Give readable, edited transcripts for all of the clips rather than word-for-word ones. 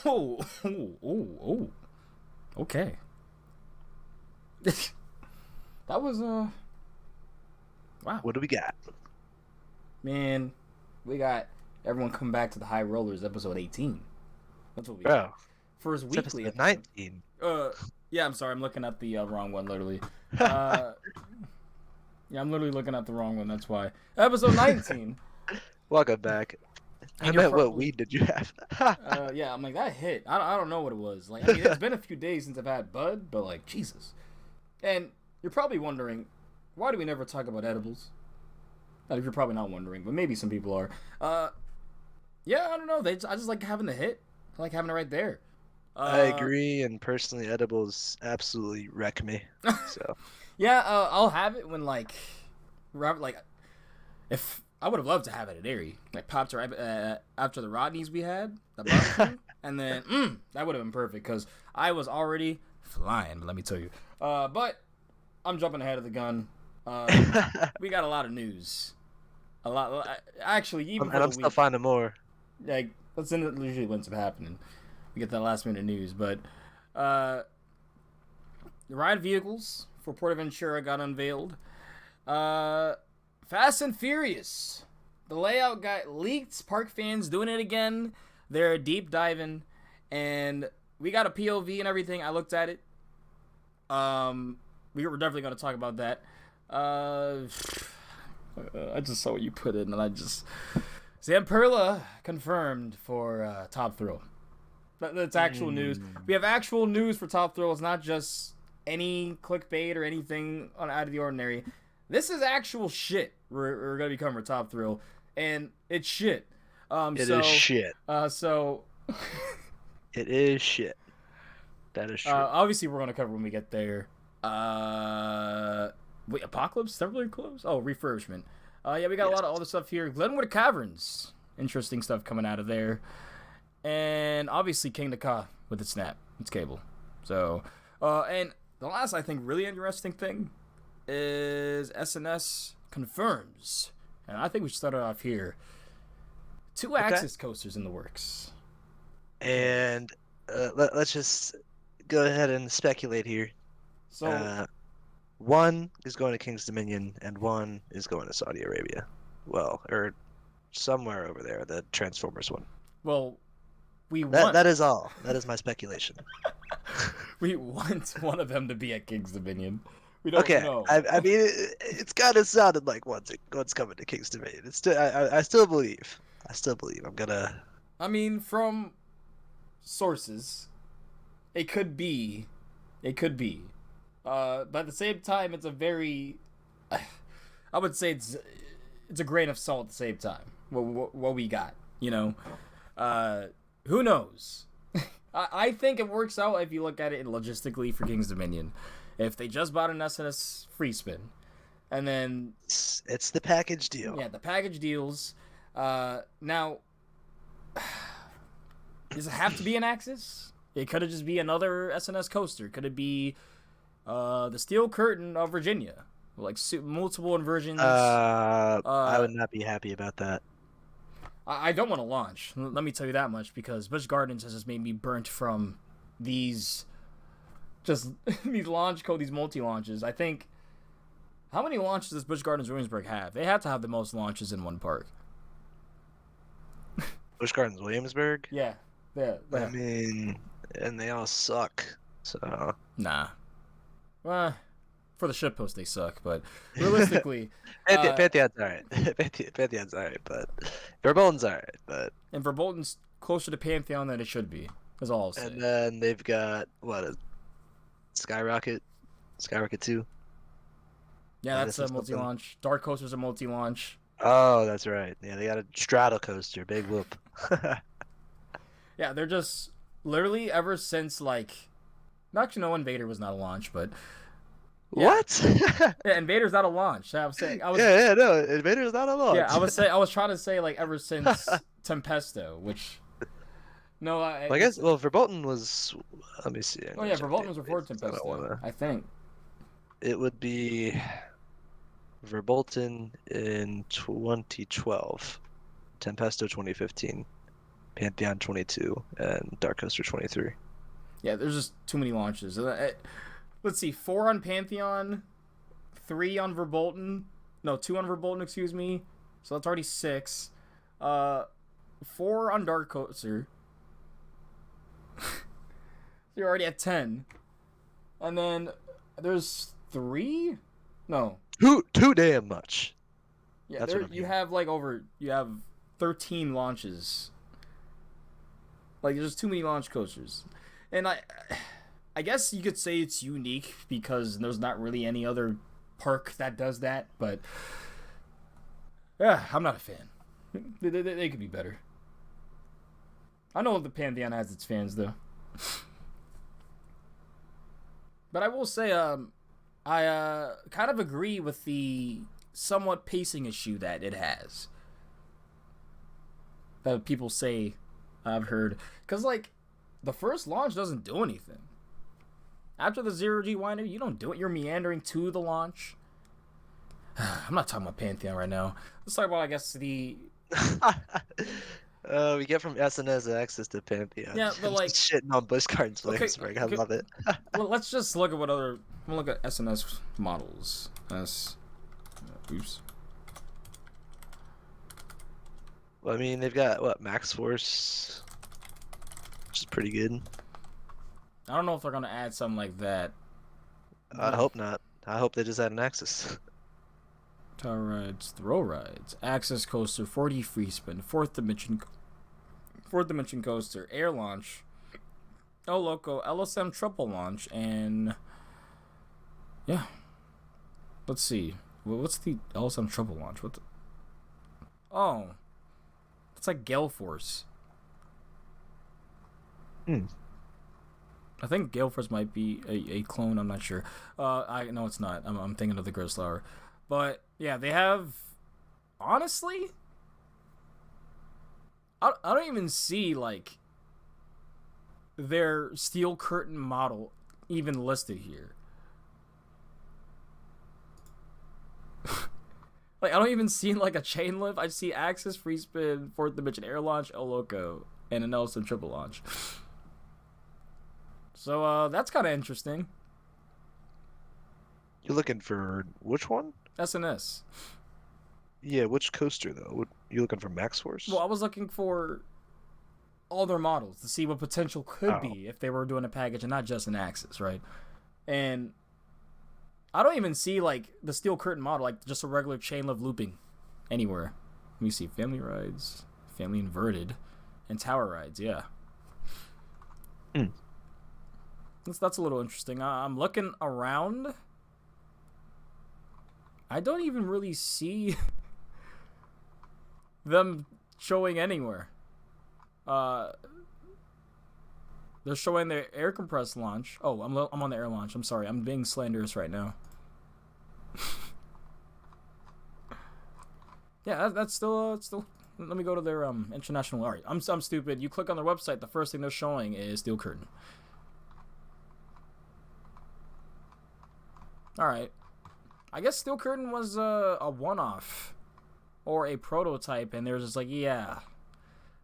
Oh, oh, oh, oh. Okay. That was wow. What do we got? Man, we got everyone come back to the High Rollers episode 18. That's what we Bro, got. First it's weekly episode episode. 19. Yeah, I'm sorry, I'm looking at the wrong one, literally. Yeah, I'm literally looking at the wrong one. That's why. Episode 19. Welcome back. I And you're meant, what probably, weed did you have? yeah, I'm like that hit. I don't know what it was. Like, I mean, it's been a few days since I've had bud, but like Jesus. And you're probably wondering, why do we never talk about edibles? You're probably not wondering, but maybe some people are. Yeah, I don't know. I just like having the hit. I like having it right there. I agree, and personally, edibles absolutely wreck me. So yeah, I'll have it when like if I would have loved to have it at Erie, like popped right after the Rodneys we had, the barbecue, and then that would have been perfect because I was already flying. Let me tell you. But I'm jumping ahead of the gun. We got a lot of news. A lot, actually, even and I'm still finding more. Like that's usually what ends up happening. We get that last minute news, but the ride vehicles for PortAventura got unveiled. Fast and Furious, the layout got leaked. Park fans doing it again. They're deep diving, and we got a POV and everything. I looked at it. We were definitely going to talk about that. I just saw what you put in, and I just Zamperala confirmed for Top Thrill. That's actual news. We have actual news for Top Thrill. It's not just any clickbait or anything out of the ordinary. This is actual shit. We're gonna be covering for Top Thrill, and it's shit. It is shit. So it is shit. That is true. Obviously, we're gonna cover when we get there. Wait, Apocalypse? Temporary close? Oh, refurbishment. Yeah, we got a lot of other stuff here. Glenwood Caverns. Interesting stuff coming out of there. And obviously King Ka with its snap, its cable. So, and the last, I think, really interesting thing is SNS confirms, and I think we should start it off here. 2-axis coasters in the works. And let's just go ahead and speculate here. So, one is going to King's Dominion, and one is going to Saudi Arabia. Well, or somewhere over there, the Transformers one. Well, that is all. That is my speculation. We want one of them to be at King's Dominion. We don't know. I mean, it's kind of sounded like one's coming to King's Dominion. It's still, I still believe. I'm gonna. I mean, from sources, it could be. But at the same time, it's a very. I would say it's a grain of salt at the same time. What we got, you know. Who knows? I think it works out if you look at it logistically for King's Dominion. If they just bought an SNS free spin, and then it's the package deal. Yeah, the package deals. Now, does it have to be an Axis? It could have just be another SNS coaster. Could it be the Steel Curtain of Virginia? Like multiple inversions. I would not be happy about that. I don't want to launch. Let me tell you that much, because Busch Gardens has just made me burnt from these these multi-launches. I think, how many launches does Busch Gardens Williamsburg have? They have to have the most launches in one park. Busch Gardens Williamsburg? Yeah. I mean, and they all suck, so. Nah. Well, for the shitpost they suck, but realistically... Pantheon's alright. Pantheon's alright, but Verbolten's alright, but... And Verbolten's closer to Pantheon than it should be, is all I'll say. And then they've got, Skyrocket 2? Yeah, that's a multi-launch. Dark Coaster's a multi-launch. Oh, that's right. Yeah, they got a straddle coaster. Big whoop. Yeah, they're just... Literally, ever since, like... Actually, no, Invader was not a launch, but... Yeah. What? Yeah, Invader's not a launch. I was saying. No, Invader's not a launch. Yeah, I was trying to say, like, ever since Tempesto, which. No, I guess. Well, Verbolten was. Let me see. Oh yeah, Verbolten was before Tempesto. I think. It would be Verbolten in 2012, Tempesto 2015. Pantheon 22, and Dark Coaster 23. Yeah, there's just too many launches. Let's see, 4 on Pantheon, 3 on Verbolten. No, 2 on Verbolten, excuse me. So that's already 6. 4 on Dark Coaster. You're already at 10. And then there's 3? No. Too damn much. Yeah, there, you have like you have 13 launches. Like, there's too many launch coasters. And I guess you could say it's unique because there's not really any other park that does that, but yeah, I'm not a fan. They could be better. I know the Pantheon has its fans though. But I will say, I kind of agree with the somewhat pacing issue that it has. That people say, I've heard. Because, like, the first launch doesn't do anything. After the zero-G winder, you don't do it. You're meandering to the launch. I'm not talking about Pantheon right now. Let's talk about, I guess, the... We get from SNS access to Pantheon. Yeah, but, like... shitting on Busch Gardens Okay, Williamsburg. I love it. Well, let's just look at what other... We'll look at SNS models. Oops. Well, I mean, they've got, what, Max Force? Which is pretty good. I don't know if they're going to add something like that. I hope not. I hope they just add an Axis. Tower rides, thrill rides, access coaster, 4D free spin, fourth dimension coaster, air launch, El Loco, LSM triple launch, and yeah. Let's see. What's the LSM triple launch? Oh, it's like Gale Force. I think Gale Force might be a clone. I'm not sure. I know it's not. I'm thinking of the Grosslauer. But yeah, they have. Honestly, I don't even see like their steel curtain model even listed here. Like, I don't even see like a chain lift. I see Axis, free spin, fourth dimension air launch, El Loco, and an Nelson triple launch. So that's kind of interesting. You're looking for which one? SNS. Yeah, which coaster though? You looking for Max Force? Well, I was looking for all their models to see what potential could be if they were doing a package and not just an Axis, right? And I don't even see like the steel curtain model, like just a regular chain lift looping anywhere. Let me see. Family rides, family inverted, and tower rides. Yeah. That's a little interesting. I'm looking around. I don't even really see them showing anywhere. They're showing their air compressed launch. Oh, I'm on the air launch. I'm sorry. I'm being slanderous right now. Yeah, that's still. Let me go to their international. All right, I'm stupid. You click on their website. The first thing they're showing is steel curtain. All right. I guess steel curtain was a one-off or a prototype, and they're just like, yeah.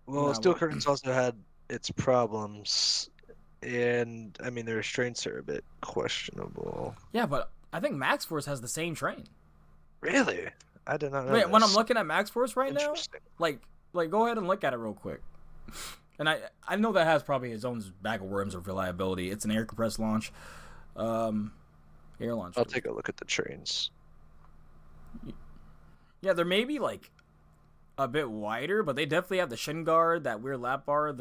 Well, steel curtains also had its problems, and I mean the restraints are a bit questionable. Yeah, but I think Max Force has the same train. Really? I did not know. Wait, this. when I'm looking at Max Force right now, like go ahead and look at it real quick. And I know that has probably its own bag of worms of reliability. It's an air compressed launch, air launch. I'll take a look at the trains. Yeah, they're maybe like a bit wider, but they definitely have the shin guard, that weird lap bar.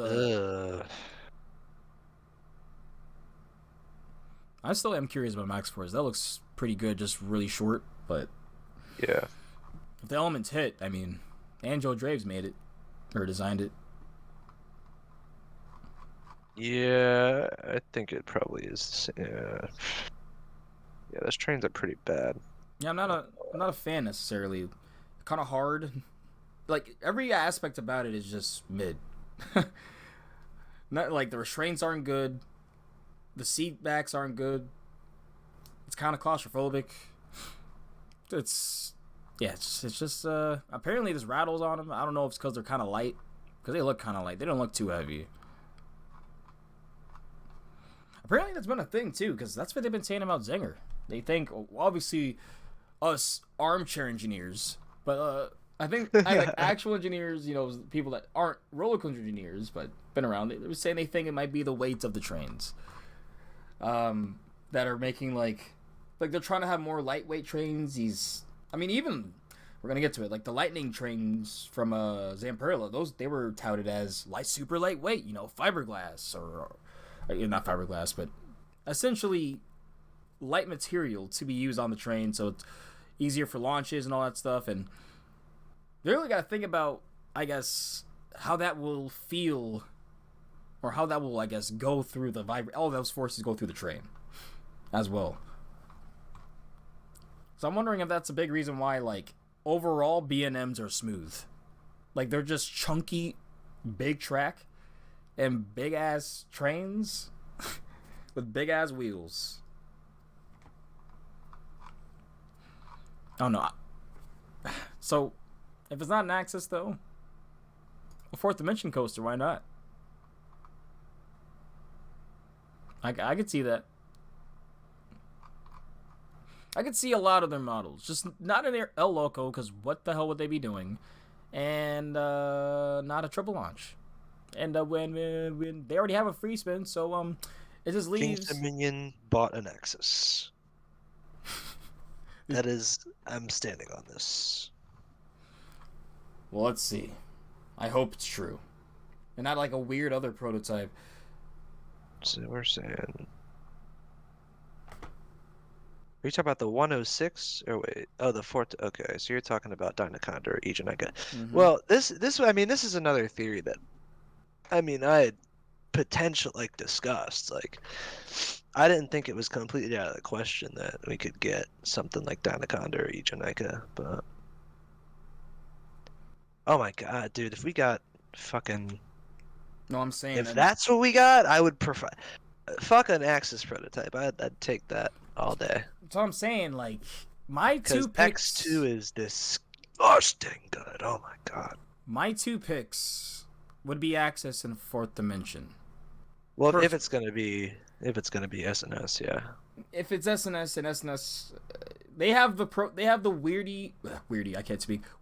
I still am curious about Max Force. That looks pretty good, just really short, but yeah. If the elements hit, I mean, Joe Draves made it or designed it. Yeah, I think it probably is. Yeah, those trains are pretty bad. Yeah, I'm not a fan necessarily. Kind of hard. Like every aspect about it is just mid. Not like the restraints aren't good. The seat backs aren't good. It's kind of claustrophobic. It's just apparently there's rattles on them. I don't know if it's because they're kind of light, because they look kind of light. They don't look too heavy. Apparently that's been a thing too, because that's what they've been saying about Zinger. They think, obviously, us armchair engineers, but I think like actual engineers, people that aren't roller coaster engineers but been around, they were saying they think it might be the weight of the trains, that are making like they're trying to have more lightweight trains. Even we're gonna get to it, like the lightning trains from Zamperala, they were touted as super lightweight, fiberglass or not fiberglass, but essentially light material to be used on the train, so it's easier for launches and all that stuff. And they really got to think about, I guess, how that will feel, or how that will, I guess, go through all those forces go through the train as well. So I'm wondering if that's a big reason why, like, overall B&Ms are smooth. Like, they're just chunky, big track and big ass trains with big ass wheels. I don't know. So, if it's not an Axis though, a fourth dimension coaster, why not? I could see that. I could see a lot of their models, just not in their El Loco, because what the hell would they be doing? And not a triple launch. And when they already have a free spin, so it just leaves. King's Dominion bought an Axis. That is, I'm standing on this. Well, let's see. I hope it's true, and not like a weird other prototype. So we're saying. Are you talking about the 106? Or wait, the 4. Okay, so you're talking about Dynaconda or Ejanica. Mm-hmm. Well, this is another theory that, I had potential discussed. I didn't think it was completely out of the question that we could get something like Dynaconda or Ejanica, but oh my god, dude, if we got fucking. No, I'm saying if that's what we got, I would prefer. Fuck an Axis prototype. I'd take that all day. So I'm saying, my two picks. X2 is disgusting good. Oh my god. My two picks would be Axis and Fourth Dimension. Well, if it's gonna be SNS, yeah. If it's SNS and SNS, they have the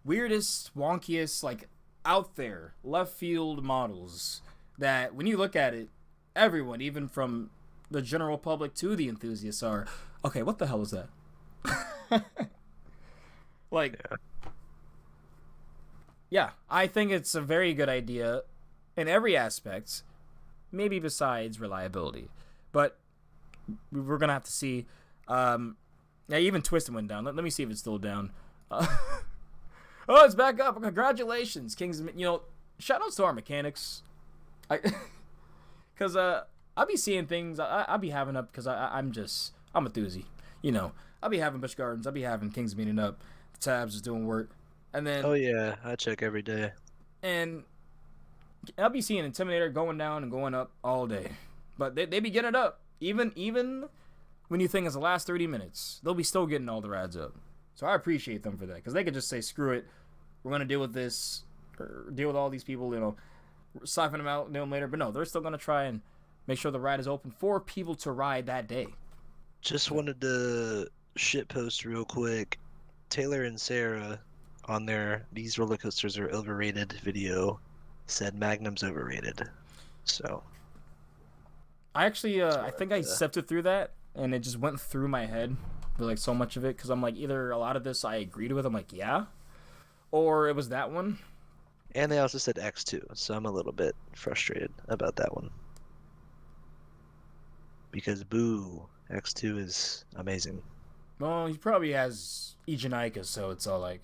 weirdest, wonkiest, out there left field models that when you look at it, everyone, even from the general public to the enthusiasts, are okay. What the hell is that? Yeah, I think it's a very good idea in every aspect, maybe besides reliability. But we're going to have to see. Even Twisted went down. Let me see if it's still down. Oh, it's back up. Congratulations, Kings. Shout outs to our mechanics. Because I'll be seeing things. I'll be having up because I'm a thuzy. I'll be having Busch Gardens. I'll be having Kings meeting up. The tabs is doing work. And then. Oh, yeah. I check every day. And I'll be seeing Intimidator going down and going up all day. But they be getting it up. Even when you think it's the last 30 minutes, they'll be still getting all the rides up. So I appreciate them for that. Because they could just say, screw it. We're going to deal with this. Or deal with all these people, siphon them out and deal them later. But no, they're still going to try and make sure the ride is open for people to ride that day. Just wanted to shitpost real quick. Taylor and Sarah on their "These Roller Coasters Are Overrated" video said Magnum's overrated. So I actually I think I sifted through that and it just went through my head with so much of it, because I'm either a lot of this I agreed with, I'm yeah, or it was that one. And they also said X2, so I'm a little bit frustrated about that one. Because boo, X2 is amazing. Well, he probably has Ejanica, so it's all it's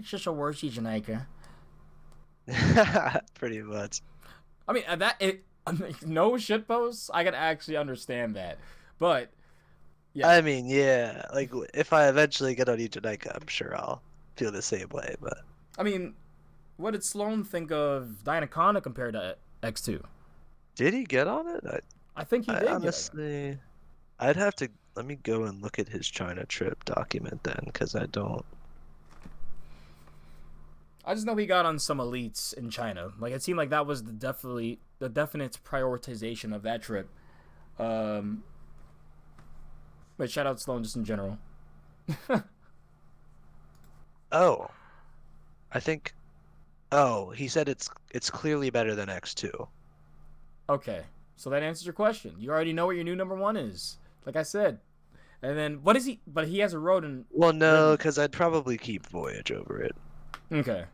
just a worse Ejanica. Pretty much. No shitposts, I can actually understand that. But, yeah. Yeah. If I eventually get on Ejanica, I'm sure I'll feel the same way, but. What did Sloan think of Dynaconda compared to X2? Did he get on it? I think he did. Honestly, I'd have to let me go and look at his China trip document then, because I don't. I just know he got on some elites in China. Like it seemed like that was the definite prioritization of that trip. But shout out Sloan just in general. Oh, I think. Oh, he said it's clearly better than X2. Okay, so that answers your question. You already know what your new number one is. Like I said. And then what is he? But he has a road in. Well, no, because I'd probably keep Voyage over it. Okay.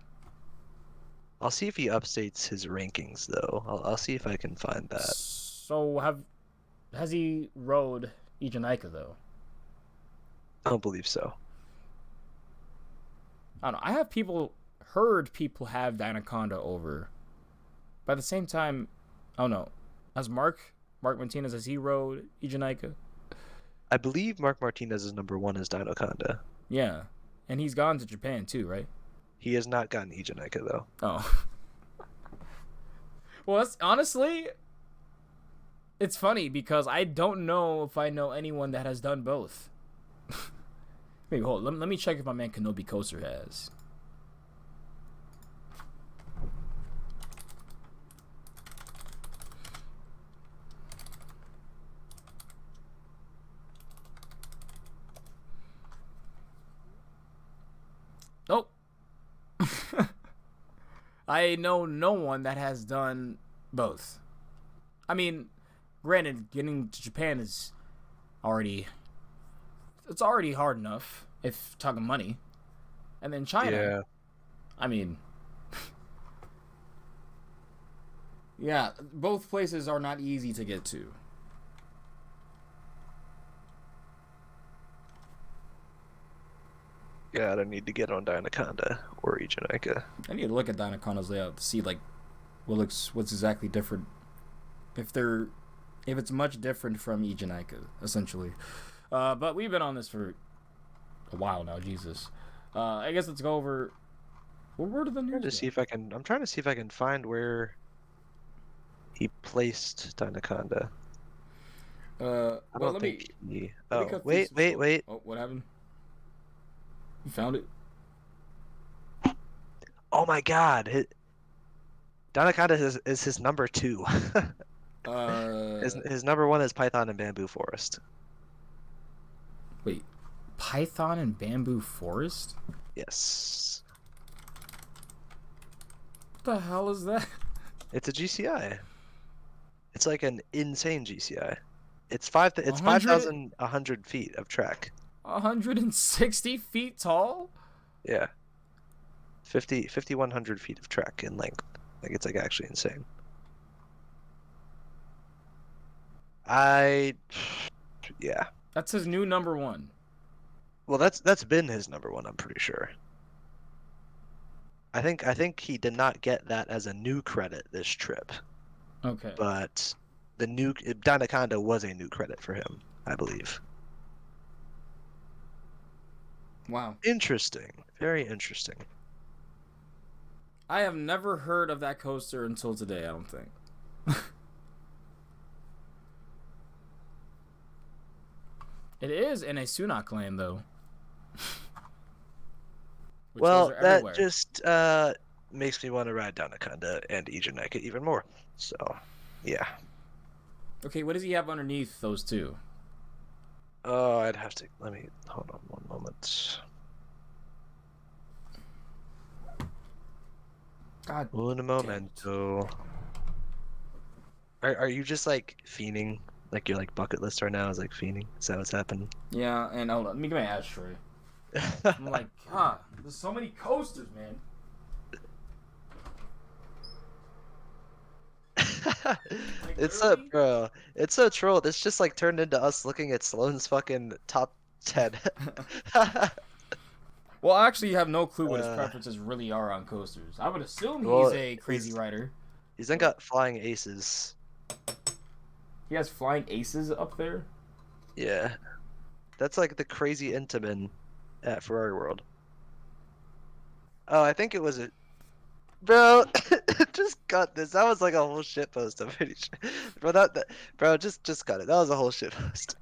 I'll see if he updates his rankings though. I'll see if I can find that. So has he rode Ijanika though? I don't believe so. I don't know. I have heard people have Dynaconda over. But at the same time, I don't know. Has Mark Martinez, has he rode Ijanika? I believe Mark Martinez's number one is Dynaconda. Yeah. And he's gone to Japan too, right? He has not gotten Ijanika though. Oh. Well, honestly, it's funny because I don't know if I know anyone that has done both. Maybe hold on. Let me check if my man Kenobi Coaster has. Nope. I know no one that has done both. I mean, granted, getting to Japan is already hard enough if talking money. And then China. Yeah. I mean, yeah, both places are not easy to get to. Yeah, I don't need to get on Dynaconda or Ijanika. I need to look at Dynaconda's layout to see like what's exactly different. If it's much different from Ijanika, essentially. But we've been on this for a while now, Jesus. I guess let's go over where did the news I'm trying to see if I can find where he placed Dynaconda. I don't think he... Oh, wait. Oh, what happened? You found it? Oh my god. Dynaconda is his number 2. His number 1 is Python and Bamboo Forest. Wait. Python and Bamboo Forest? Yes. What the hell is that? It's a GCI. It's like an insane GCI. It's 5,100 feet of track. 160 feet tall? Yeah. 5,100 feet of track in length. Like it's like actually insane. Yeah. That's his new number 1. Well, that's been his number 1, I'm pretty sure. I think he did not get that as a new credit this trip. Okay. But the new Dynaconda was a new credit for him, I believe. Wow. Interesting. Very interesting. I have never heard of that coaster until today, I don't think. It is in a Sunak lane, though. Well, that just makes me want to ride Dynaconda and Ijanika even more. So, yeah. Okay, what does he have underneath those two? Oh, I'd have to... Let me... Hold on one moment. God. Un momento. Are you just like fiending? Like your like bucket list right now is like fiending? Is that what's happening? Yeah, and hold on, let me get my ashtray. I'm like, God, there's so many coasters, man. It's so, bro. It's so troll. This just like turned into us looking at Sloan's fucking top 10. Well, I actually have no clue what his preferences really are on coasters. I would assume he's a crazy rider. He's then got flying aces. He has flying aces up there? Yeah. That's like the crazy Intamin at Ferrari World. Oh, I think it was a... Bro, just cut this. That was like a whole shit post, I'm pretty sure. Bro, just cut it. That was a whole shit post.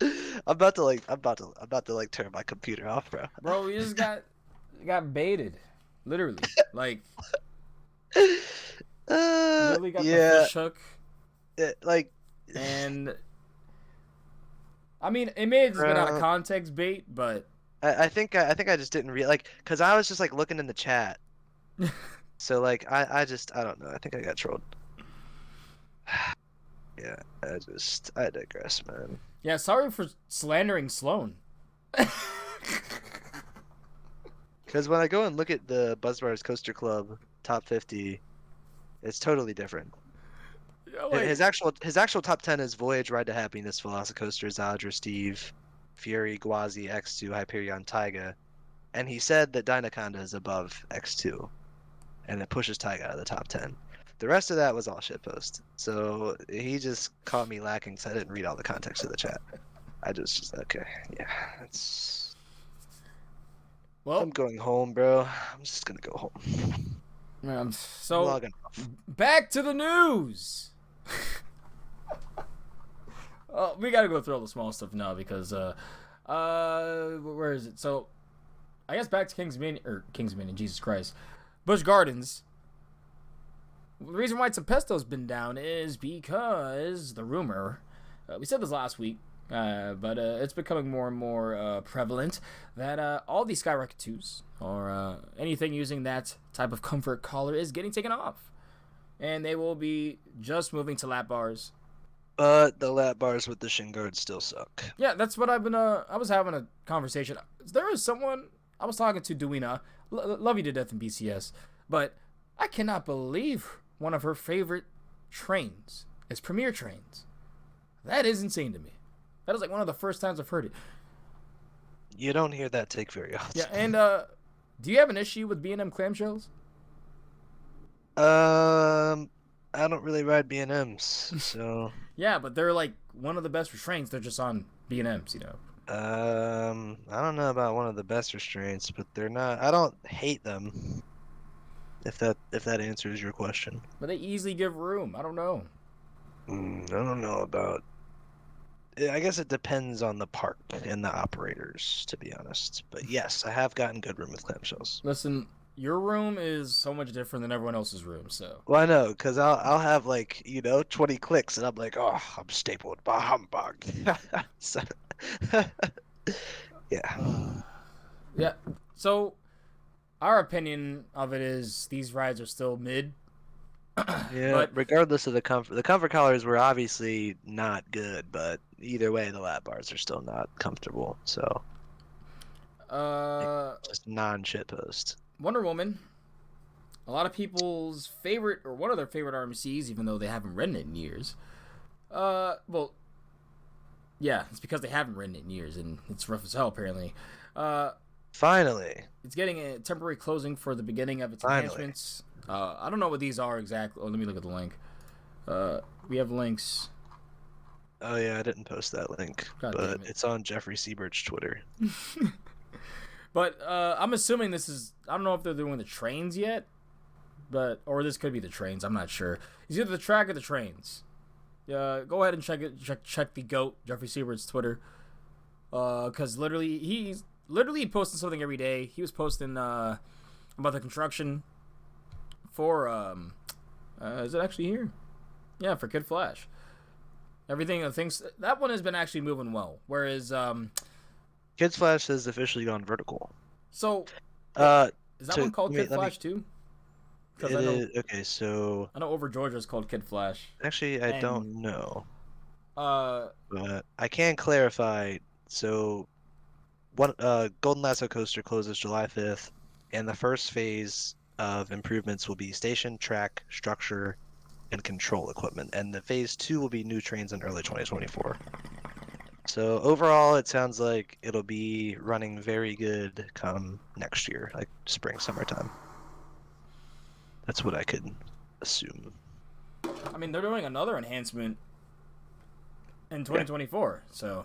I'm about to turn my computer off, bro. Bro, you just got got baited, literally. Like, literally got the yeah, fish hook, like, and I mean, it may have just been out of bro, context bait, but I think I just didn't real like, cause I was just like looking in the chat, so like I don't know. I think I got trolled. Yeah, I digress, man. yeah, sorry for slandering Sloan. Because when I go and look at the Buzzbars Coaster Club top 50, it's totally different. Yeah, like, His actual top 10 is Voyage, Ride to Happiness, Velocicoaster, Zadra, Steve, Fury, Gwazi, X2, Hyperion, Taiga, and he said that Dynaconda is above X2, and it pushes Taiga out of the top 10. The rest of that was all shitpost. So he just caught me lacking because I didn't read all the context of the chat. I just okay, yeah, it's. well, I'm going home, bro. I'm just gonna go home. so Logging off. back to the news. We gotta go through all the small stuff now because where is it? So I guess back to King's Dominion, Jesus Christ, Busch Gardens. The reason why Tempesto's been down is because the rumor, we said this last week, but it's becoming more and more prevalent that all these Skyrocket 2s or anything using that type of comfort collar is getting taken off. And they will be just moving to lap bars. But the lap bars with the shin guards still suck. Yeah, that's what I've been, I was having a conversation. There is someone, I was talking to Duina, love you to death in BCS, but I cannot believe one of her favorite trains is Premier Trains. That is insane to me. That is like one of the first times I've heard it. You don't hear that take very often. Yeah, and do you have an issue with B&M clamshells? I don't really ride B&Ms, so. Yeah, but they're like one of the best restraints. They're just on B&Ms, you know. I don't know about one of the best restraints, but they're not. I don't hate them. If that answers your question. But they easily give room. I don't know. I don't know about. I guess it depends on the park and the operators, to be honest. But yes, I have gotten good room with clamshells. Listen, your room is so much different than everyone else's room, so. Well, I know, because I'll have like 20 clicks, and I'm like, oh, I'm stapled by humbug. So, yeah. Yeah. So, our opinion of it is these rides are still mid. Yeah, But regardless of the comfort collars were obviously not good, but either way, the lap bars are still not comfortable. So, just non-shit post. Wonder Woman, a lot of people's favorite, or one of their favorite RMCs, even though they haven't ridden it in years. Well, yeah, it's because they haven't ridden it in years, and it's rough as hell, apparently. Finally. It's getting a temporary closing for the beginning of its Finally. enhancements. I don't know what these are exactly. Oh, let me look at the link. We have links. Oh yeah, I didn't post that link, God but damn it. it's on Jeffrey Siebert's Twitter. But I'm assuming this is. I don't know if they're doing the trains yet, or this could be the trains. I'm not sure. It's either the track or the trains. Go ahead and check it. Check the GOAT Jeffrey Siebert's Twitter. Because literally he's posting something every day. He was posting about the construction for is it actually here? Yeah, for Kid Flash. Everything things that one has been actually moving well. Whereas Kids Flash has officially gone vertical. so is that one called Kid Flash too? Because I know okay, so I know Over Georgia is called Kid Flash. actually I don't know. But I can clarify. So one Golden Lasso coaster closes July 5th, and the first phase of improvements will be station, track, structure, and control equipment. And the phase 2 will be new trains in early 2024. So overall, it sounds like it'll be running very good come next year, like spring, summertime. That's what I could assume. I mean, they're doing another enhancement in 2024, so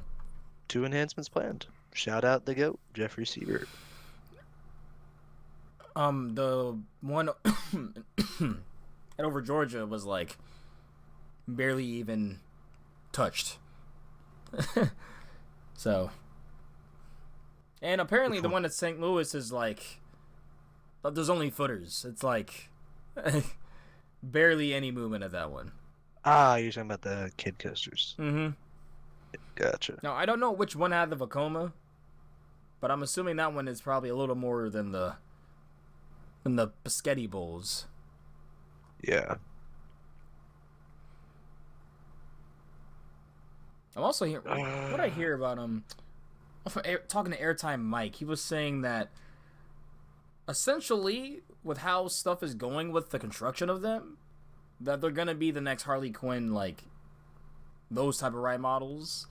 2 enhancements planned. Shout out the GOAT, Jeffrey Siebert. the one at Over Georgia was like barely even touched. So, and apparently the one at St. Louis is like but there's only footers. It's like barely any movement at that one. Ah, you're talking about the kid coasters. Mm-hmm. Gotcha. Now, I don't know which one had the Vekoma, but I'm assuming that one is probably a little more than the Biscotti Bowls. Yeah. I'm also hearing what I hear about talking to Airtime Mike. He was saying that essentially with how stuff is going with the construction of them, that they're gonna be the next Harley Quinn, like those type of ride models,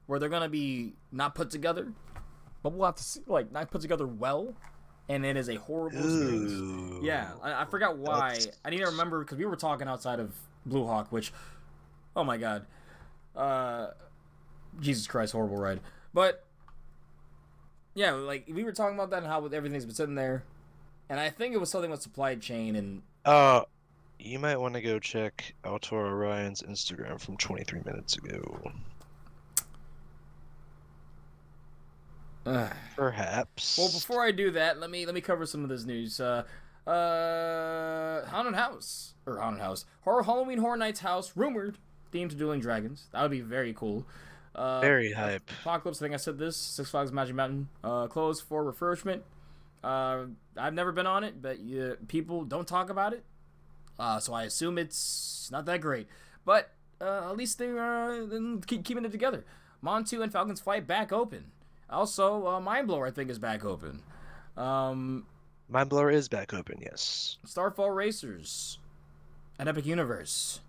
where they're gonna be not put together, but we'll have to see, like, not put together well, and it is a horrible experience. Yeah, I forgot why. I need to remember because we were talking outside of Blue Hawk, which, oh my god, Jesus Christ, horrible ride. But yeah, like we were talking about that and how everything's been sitting there, and I think it was something with supply chain and. You might want to go check Altor Orion's Instagram from 23 minutes ago. Perhaps. Well, before I do that, let me cover some of this news. Horror Halloween Horror Nights house rumored themed to Dueling Dragons. That would be very cool. Very hype. Apocalypse, I think I said this. Six Flags Magic Mountain closed for refurbishment. I've never been on it, but people don't talk about it. So I assume it's not that great. But at least they're keeping it together. Montu and Falcon's Flight back open. Also, Mind Blower, I think, is back open. Mind Blower is back open, yes. Starfall Racers, an Epic Universe,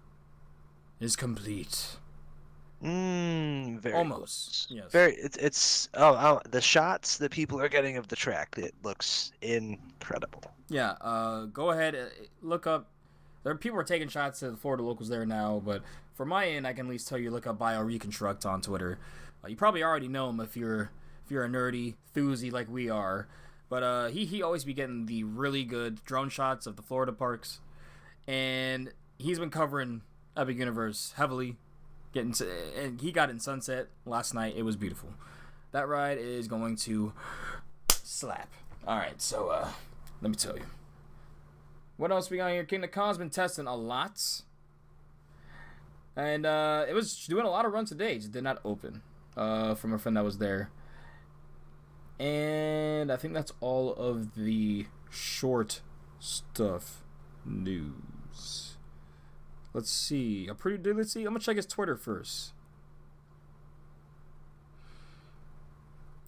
is complete. Very almost. Yes. Very. It's the shots that people are getting of the track. It looks incredible. Yeah. Go ahead, look up. People are taking shots at the Florida locals there now, but for my end, I can at least tell you look up Bio Reconstruct on Twitter. You probably already know him if you're a nerdy enthusiast like we are, but he always be getting the really good drone shots of the Florida parks, and he's been covering Epic Universe heavily. And he got in Sunset last night. It was beautiful. That ride is going to slap. All right, so let me tell you. What else we got here? Kingdom Con's been testing a lot. And it was doing a lot of runs today. It just did not open from a friend that was there. And I think that's all of the short stuff news. Let's see. Let's see. I'm going to check his Twitter first.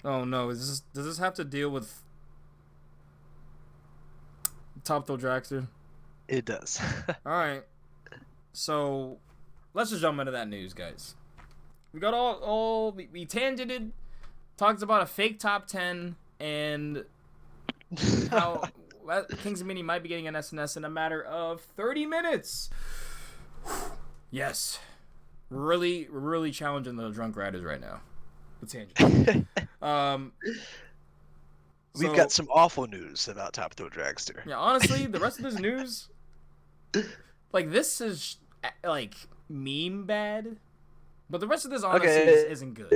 Oh, no. Does this have to deal with Top Thrill Dragster? It does. All right. So, let's just jump into that news, guys. We got we tangented, talked about a fake top 10, and how Kings of Mini might be getting an SNS in a matter of 30 minutes. Yes. Really, really challenging the drunk riders right now. The tangent. We've got some awful news about Top Thrill Dragster. Yeah, honestly, the rest of this news, like, this is, like, meme bad. But the rest of this, honestly, isn't good.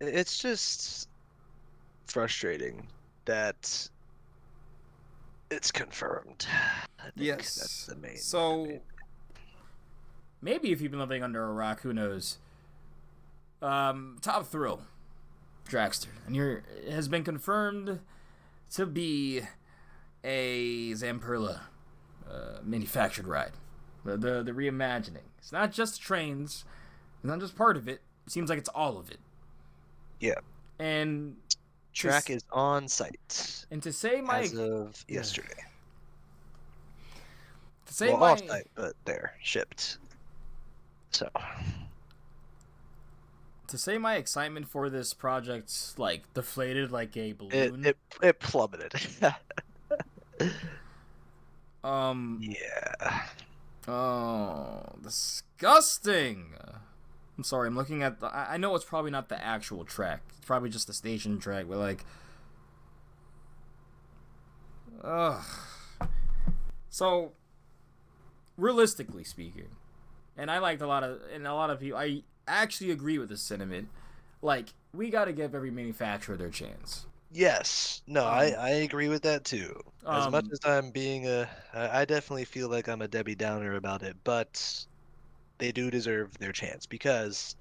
It's just frustrating that it's confirmed. I think that's the main. So, maybe if you've been living under a rock, who knows? Top Thrill Dragster, and it has been confirmed to be a Zamperala manufactured ride. The reimagining. It's not just trains. It's not just part of it. It seems like it's all of it. Yeah. And track is on site. And to say my as of yesterday. To say off site, but they're shipped. So. To say my excitement for this project, like, deflated like a balloon. It plummeted. Yeah. Oh, disgusting. I'm sorry, I'm looking at I know it's probably not the actual track. It's probably just the station track, but like, So, realistically speaking, and I liked a lot of people, I actually agree with this sentiment. Like, we got to give every manufacturer their chance. Yes. No, I agree with that too. As much Um, as I definitely feel like I'm a Debbie Downer about it, but they do deserve their chance because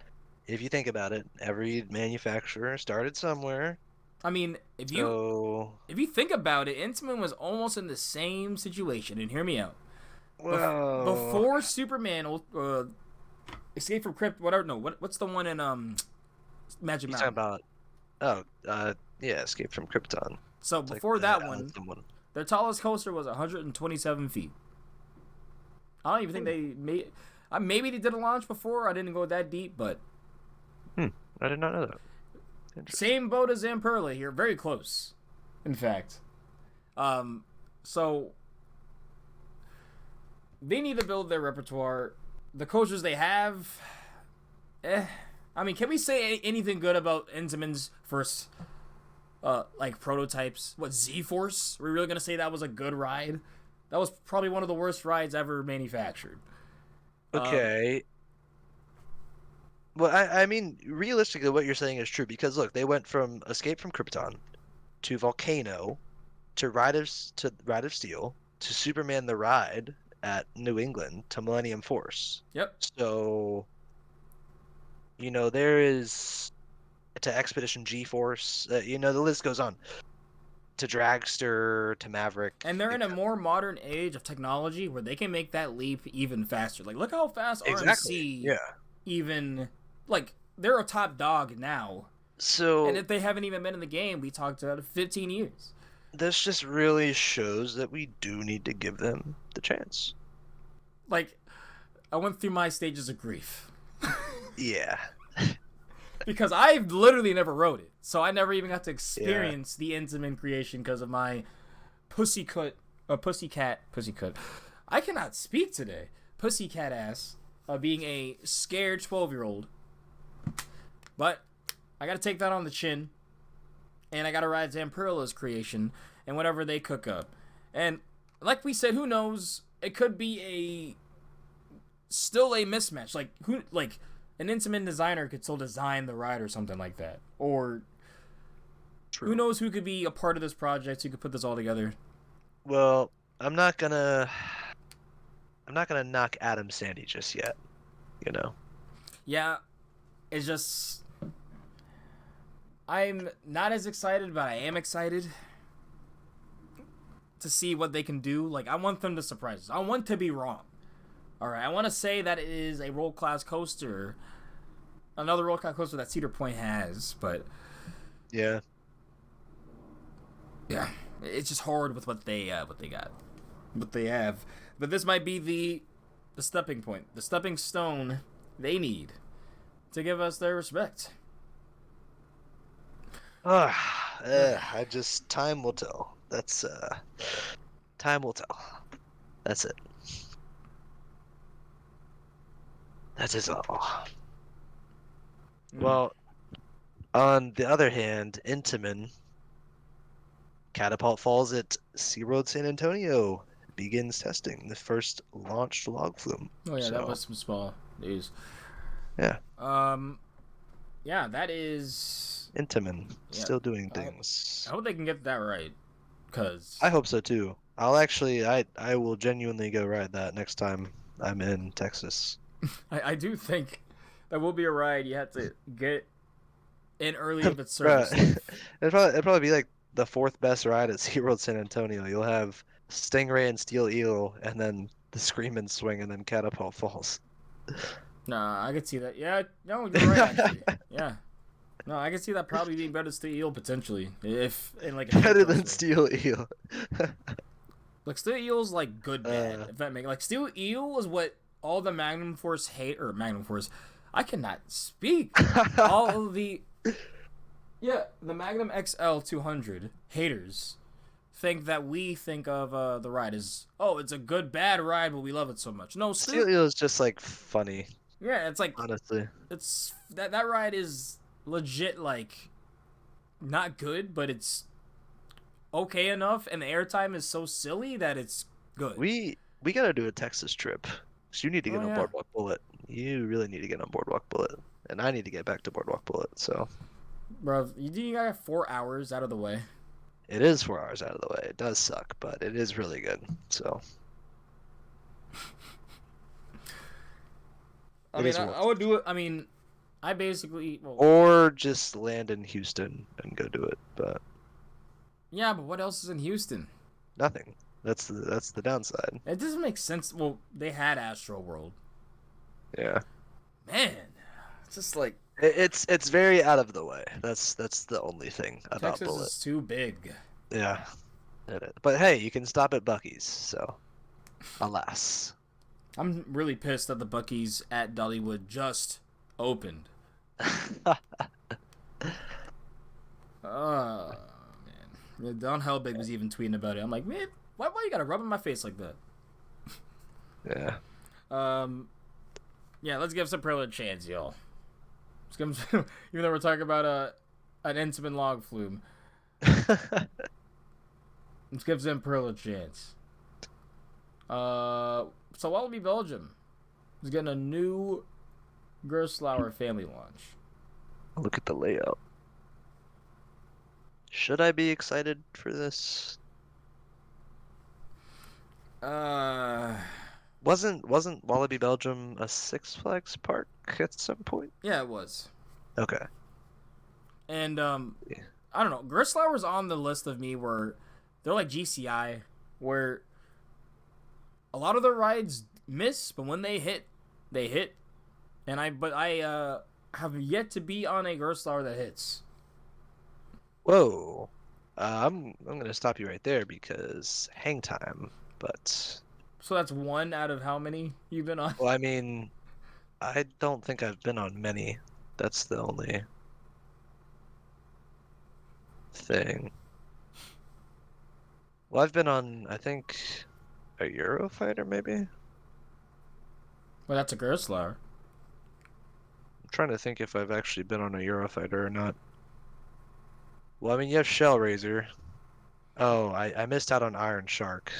if you think about it, every manufacturer started somewhere. I mean, if you So, if you think about it, Intamin was almost in the same situation. And hear me out. well, Before Superman, Escape from Crypt, whatever. No, what's the one in Magic you talking Mountain? about yeah, Escape from Krypton. So It's like before the that one, someone. their tallest coaster was 127 feet. I don't even think Hmm. they made. Maybe they did a launch before. I didn't go that deep, but Hmm. I did not know that. Interesting. same boat as Zamperala here, very close, in fact. So they need to build their repertoire. The coasters they have, I mean, can we say anything good about Intamin's first, like prototypes? What, Z-Force? Are we really gonna say that was a good ride? That was probably one of the worst rides ever manufactured. Um, Okay. Well, I mean, realistically, what you're saying is true because look, they went from Escape from Krypton to Volcano to Ride of Steel to Superman the Ride at New England to Millennium Force. yep. So, there is to Expedition G-Force, the list goes on. To Dragster, to Maverick. And they're in a more modern age of technology where they can make that leap even faster. Like, look how fast Exactly. RMC Yeah. even, like, they're a top dog now. And So if they haven't even been in the game, we talked about 15 years. this just really shows that we do need to give them the chance. Like, I went through my stages of grief. Yeah. Because I literally never wrote it. So I never even got to Yeah. experience the Intamin creation because of my pussycat. I cannot speak today. Pussycat ass being a scared 12-year-old. But I gotta take that on the chin. And I gotta ride Zamperala's creation and whatever they cook up. And like we said, who knows? It could be still a mismatch. Like an Intamin designer could still design the ride or something like that. Or True. who knows who could be a part of this project, who could put this all together. Well, I'm not gonna knock Adam Sandy just yet, you know. Yeah, it's just I'm not as excited, but I am excited to see what they can do. Like, I want them to surprise us. I want to be wrong. Alright, I want to say that it is a roll class coaster. Another roll class coaster that Cedar Point has, but Yeah. yeah, it's just hard with what they got. What they have. But this might be the stepping point, the stepping stone they need to give us their respect. Time will tell. Time will tell. That's it. That is all. Well, on the other hand, Intamin Catapult Falls at SeaWorld San Antonio begins testing the first launched log flume. Oh yeah, that So, was some small news. yeah, Yeah, that is. Intamin Yeah, still doing I things. hope they can get that right, cause I hope so too. I will genuinely go ride that next time I'm in Texas. I do think that will be a ride you have to get in early if it's Bruh, service life. it'd probably be like the fourth best ride at SeaWorld San Antonio. You'll have Stingray and Steel Eel, and then the Scream and Swing, and then Catapult Falls. Nah, I could see that. Yeah, no, you're right actually. Yeah. No, I can see that probably being better than Eel potentially, if in like a Better trip than coaster. Steel Eel. Like Steel Eel's like good bad. Uh. If that makes like Steel Eel is what all the Magnum Force hate or Magnum Force. I cannot speak. All of the the Magnum XL 200 haters think that we think of the ride as it's a good bad ride, but we love it so much. No, Steel Eel is just like funny, yeah, it's like honestly. it's that ride is legit like not good, but it's okay enough, and the airtime is so silly that it's good. We gotta do a Texas trip. So you need to get Oh, on yeah. Boardwalk Bullet. You really need to get on Boardwalk Bullet, and I need to get back to Boardwalk Bullet. So Bro, you got 4 hours out of the way. It is 4 hours out of the way. It does suck, but it is really good. So. I would do it. I mean, I basically. Well, or just land in Houston and go do it, but. Yeah, but what else is in Houston? Nothing. That's the downside. It doesn't make sense. Well, they had Astro World. Yeah. Man, it's just like it's very out of the way. That's the only thing about Texas Bullet. is too big. Yeah. But hey, you can stop at Buc-ee's, so alas. I'm really pissed that the Buc-ee's at Dollywood just opened. Oh man. Yeah, Don Helbig was even tweeting about it. I'm like, man, why you gotta rub in my face like that? Yeah. Yeah, let's give Zamperala a chance, y'all. Let's give him, even though we're talking about an intimate log flume. Let's give Zamperala a chance. So Wallaby Belgium is getting a new Gerstlauer family launch. Look at the layout. Should I be excited for this? Wasn't Wallaby Belgium a Six Flags park at some point? Yeah, it was. Okay. And I don't know. Gerstlauer's on the list of me where they're like GCI, where a lot of their rides miss, but when they hit, they hit. And I have yet to be on a Gerstlauer that hits. Whoa. I'm gonna stop you right there because hang time, but. So that's one out of how many you've been on? Well, I mean, I don't think I've been on many. That's the only thing. Well, I've been on, I think, a Eurofighter, maybe? Well, that's a Gerstlauer. I'm trying to think if I've actually been on a Eurofighter or not. Well, I mean, you have Shellraiser. Oh, I missed out on Iron Shark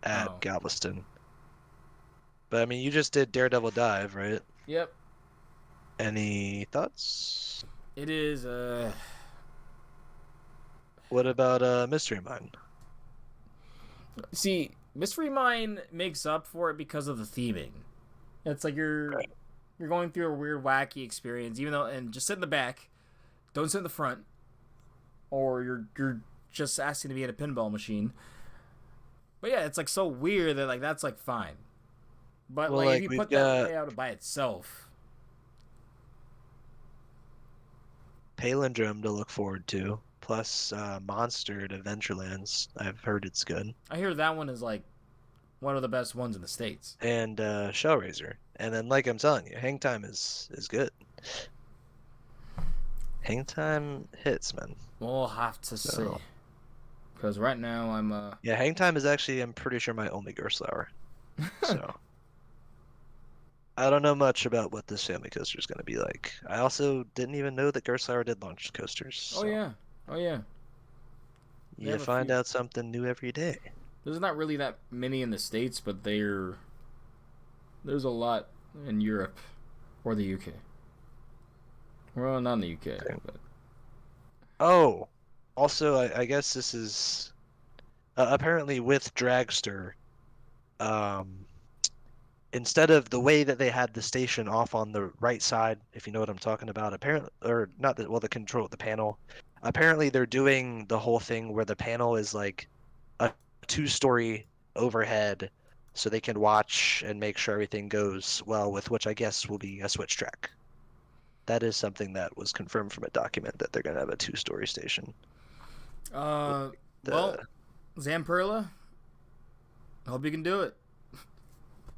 at Galveston. But, I mean, you just did Daredevil Dive, right? Yep. Any thoughts? It is, What about Mystery Mine? See, Mystery Mine makes up for it because of the theming. It's like you're going through a weird, wacky experience, even though, and just sit in the back, don't sit in the front, or you're just asking to be in a pinball machine. But yeah, it's like so weird that like that's like fine. But Well, like if you put that layout by itself, Palindrome to look forward to. Plus Monster at Adventurelands. I've heard it's good. I hear that one is like one of the best ones in the States. And Shellraiser. And then, like I'm telling you, Hang Time is good. Hang Time hits, man. We'll have to see. Because right now I'm Yeah, Hang Time is actually, I'm pretty sure, my only Gerstlauer. So I don't know much about what this family coaster is going to be like. I also didn't even know that Gerstlauer did launch coasters. So. Oh yeah. You find out something new every day. There's not really that many in the States, but there's a lot in Europe or the UK. Well, not in the UK. Okay. But... Oh, also, I guess this is apparently with Dragster. Instead of the way that they had the station off on the right side, if you know what I'm talking about, apparently, or not the the panel. Apparently, they're doing the whole thing where the panel is like a 2-story overhead, so they can watch and make sure everything goes well with which I guess will be a switch track. That is something that was confirmed from a document that they're gonna have a 2-story station. Well, Zamperala, I hope you can do it.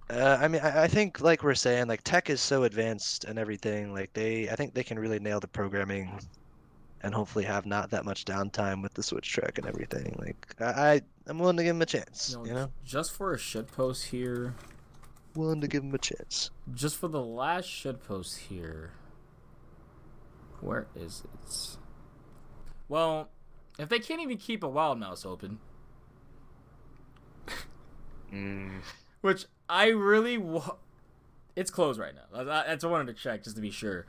I mean, I think like we're saying, like tech is so advanced and everything. Like I think they can really nail the programming, and hopefully have not that much downtime with the switch track and everything. Like I'm willing to give them a chance. You know, just for a shitpost here. Willing to give them a chance. Just for the last shitpost here. Where is it? Well, if they can't even keep a Wild Mouse open, which I really it's closed right now. That's what I wanted to check just to be sure.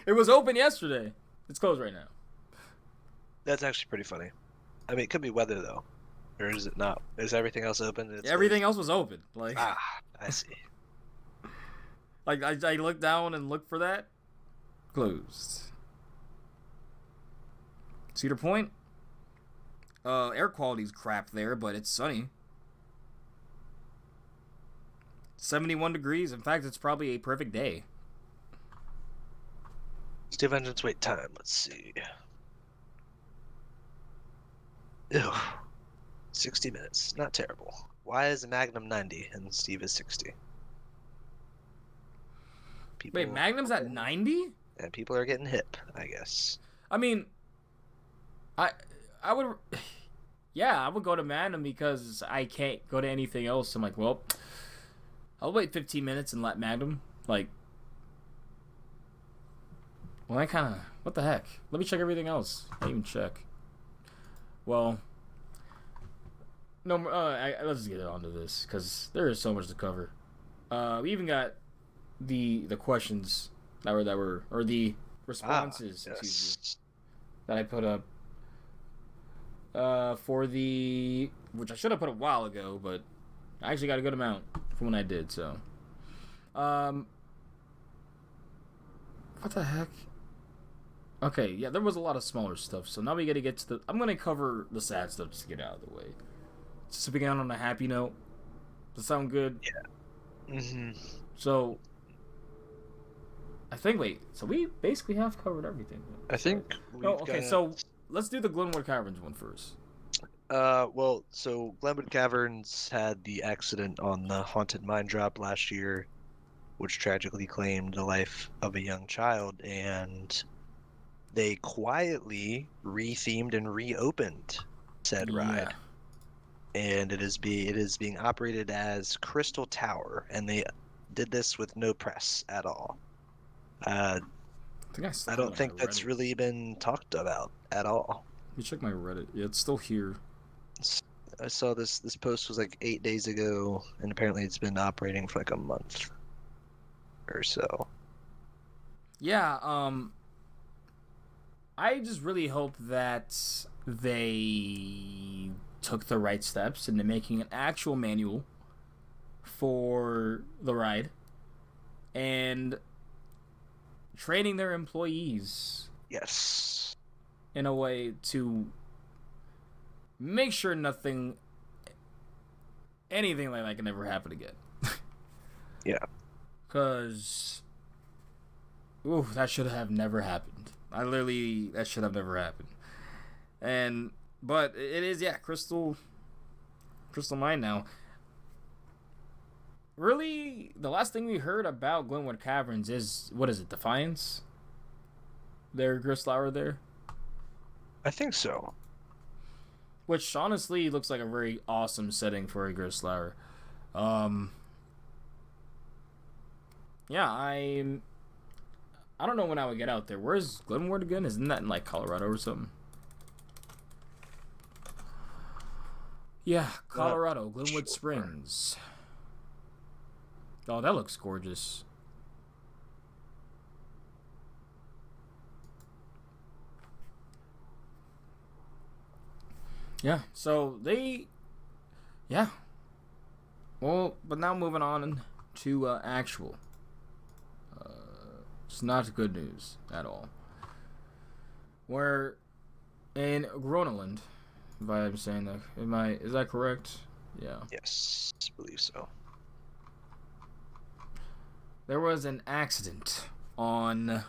It was open yesterday. It's closed right now. That's actually pretty funny. I mean, it could be weather though, or is it not? Is everything else open? Everything else was open. Like, I see. Like I looked down and looked for that. Closed. Cedar Point. Air quality's crap there, but it's sunny. 71 degrees. In fact, it's probably a perfect day. Steve Engine's wait time. Let's see. Ew. 60 minutes. Not terrible. Why is Magnum 90 and Steve is 60? Wait, Magnum's at 90? And people are getting hip, I guess. I mean, I would... Yeah, I would go to Magnum because I can't go to anything else. I'm like, well, I'll wait 15 minutes and let Magnum, like... Well, I kind of... What the heck? Let me check everything else. I didn't even check. Well... No, let's get onto this, because there is so much to cover. We even got the questions that were... Or the responses, yes. excuse me, that I put up. For the... Which I should have put a while ago, but I actually got a good amount from when I did, so... What the heck? Okay, yeah, there was a lot of smaller stuff, so now we gotta get to the... I'm gonna cover the sad stuff just to get out of the way. Just to begin on a happy note. Does that sound good? Yeah. Mm-hmm. So... I think, wait, so we basically have covered everything. I think so let's do the Glenwood Caverns one first. Well, so Glenwood Caverns had the accident on the Haunted Mine Drop last year, which tragically claimed the life of a young child, and they quietly rethemed and reopened said ride. And it is being operated as Crystal Tower, and they did this with no press at all. I don't think that's really been talked about at all. Let me check my Reddit. Yeah, it's still here. I saw this post was like 8 days ago, and apparently it's been operating for like a month or so. Yeah, I just really hope that they took the right steps into making an actual manual for the ride and training their employees. Yes. In a way to make sure anything like that can never happen again. Yeah. Because, that should have never happened. That should have never happened. But it is, Crystal Mine now. Really, the last thing we heard about Glenwood Caverns is, what is it, Defiance? Their Gristlower there? I think so. Which honestly looks like a very awesome setting for a Gristlower. Yeah, I don't know when I would get out there. Where's Glenwood again? Isn't that in like Colorado or something? Yeah, Colorado, Glenwood Springs. Oh, that looks gorgeous. Yeah, so well, but now moving on to actual. It's not good news at all. We're in Groenland, if I'm saying that. Is that correct? Yeah. Yes, I believe so. There was an accident on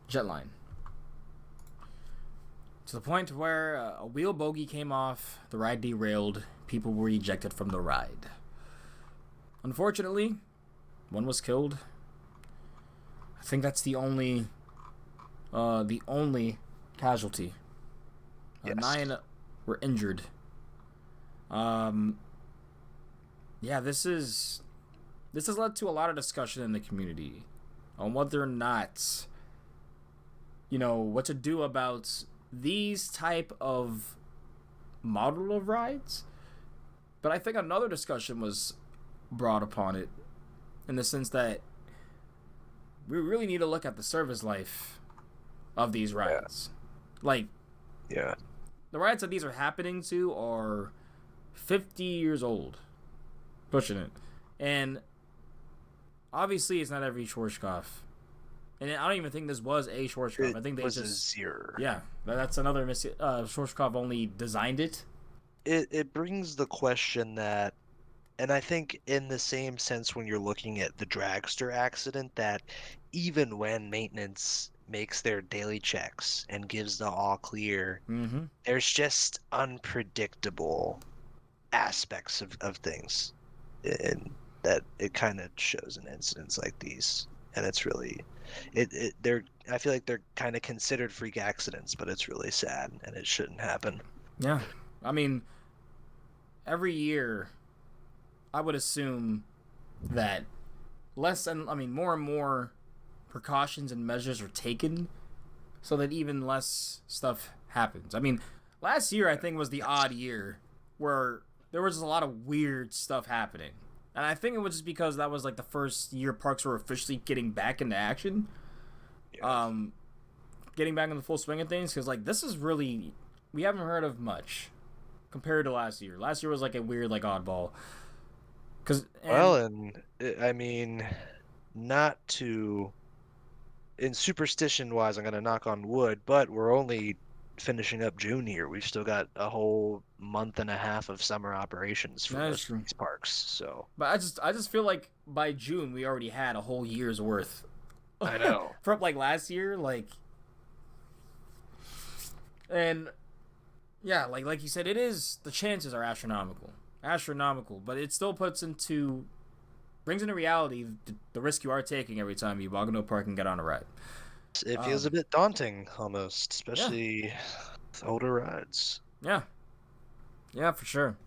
Jetline. To the point where a wheel bogey came off, the ride derailed, people were ejected from the ride. Unfortunately, one was killed. I think that's the only casualty. Yes. 9 were injured. This has led to a lot of discussion in the community on whether or not, what to do about these type of model of rides. But I think another discussion was brought upon it in the sense that we really need to look at the service life of these rides. Like, yeah, the rides that these are happening to are 50 years old, pushing it, and obviously it's not every Schwarzkopf. And I don't even think this was a Schwarzkopf. I think they was just a zero. Yeah, that's another Schwarzkopf only designed it. It brings the question that, and I think in the same sense when you're looking at the dragster accident, that even when maintenance makes their daily checks and gives the all clear, there's just unpredictable aspects of things, and that it kind of shows in incidents like these. And it's really, I feel like they're kind of considered freak accidents, but it's really sad and it shouldn't happen. Yeah, I mean, every year, I would assume that more and more precautions and measures are taken so that even less stuff happens. I mean, last year I think was the odd year where there was a lot of weird stuff happening. And I think it was just because that was like the first year parks were officially getting back into action. Yeah. Getting back in the full swing of things, because like this is really, we haven't heard of much compared to last year. Last year was like a weird, like oddball. I mean, not to, in superstition wise, I'm gonna knock on wood, but we're only finishing up June here. We've still got a whole month and a half of summer operations for most of these parks. So, but I just feel like by June we already had a whole year's worth. I know. From like last year, like, and yeah, like you said, it is, the chances are astronomical, but it still brings into reality the risk you are taking every time you walk into a park and get on a ride. It feels a bit daunting almost, especially with older rides. Yeah, for sure.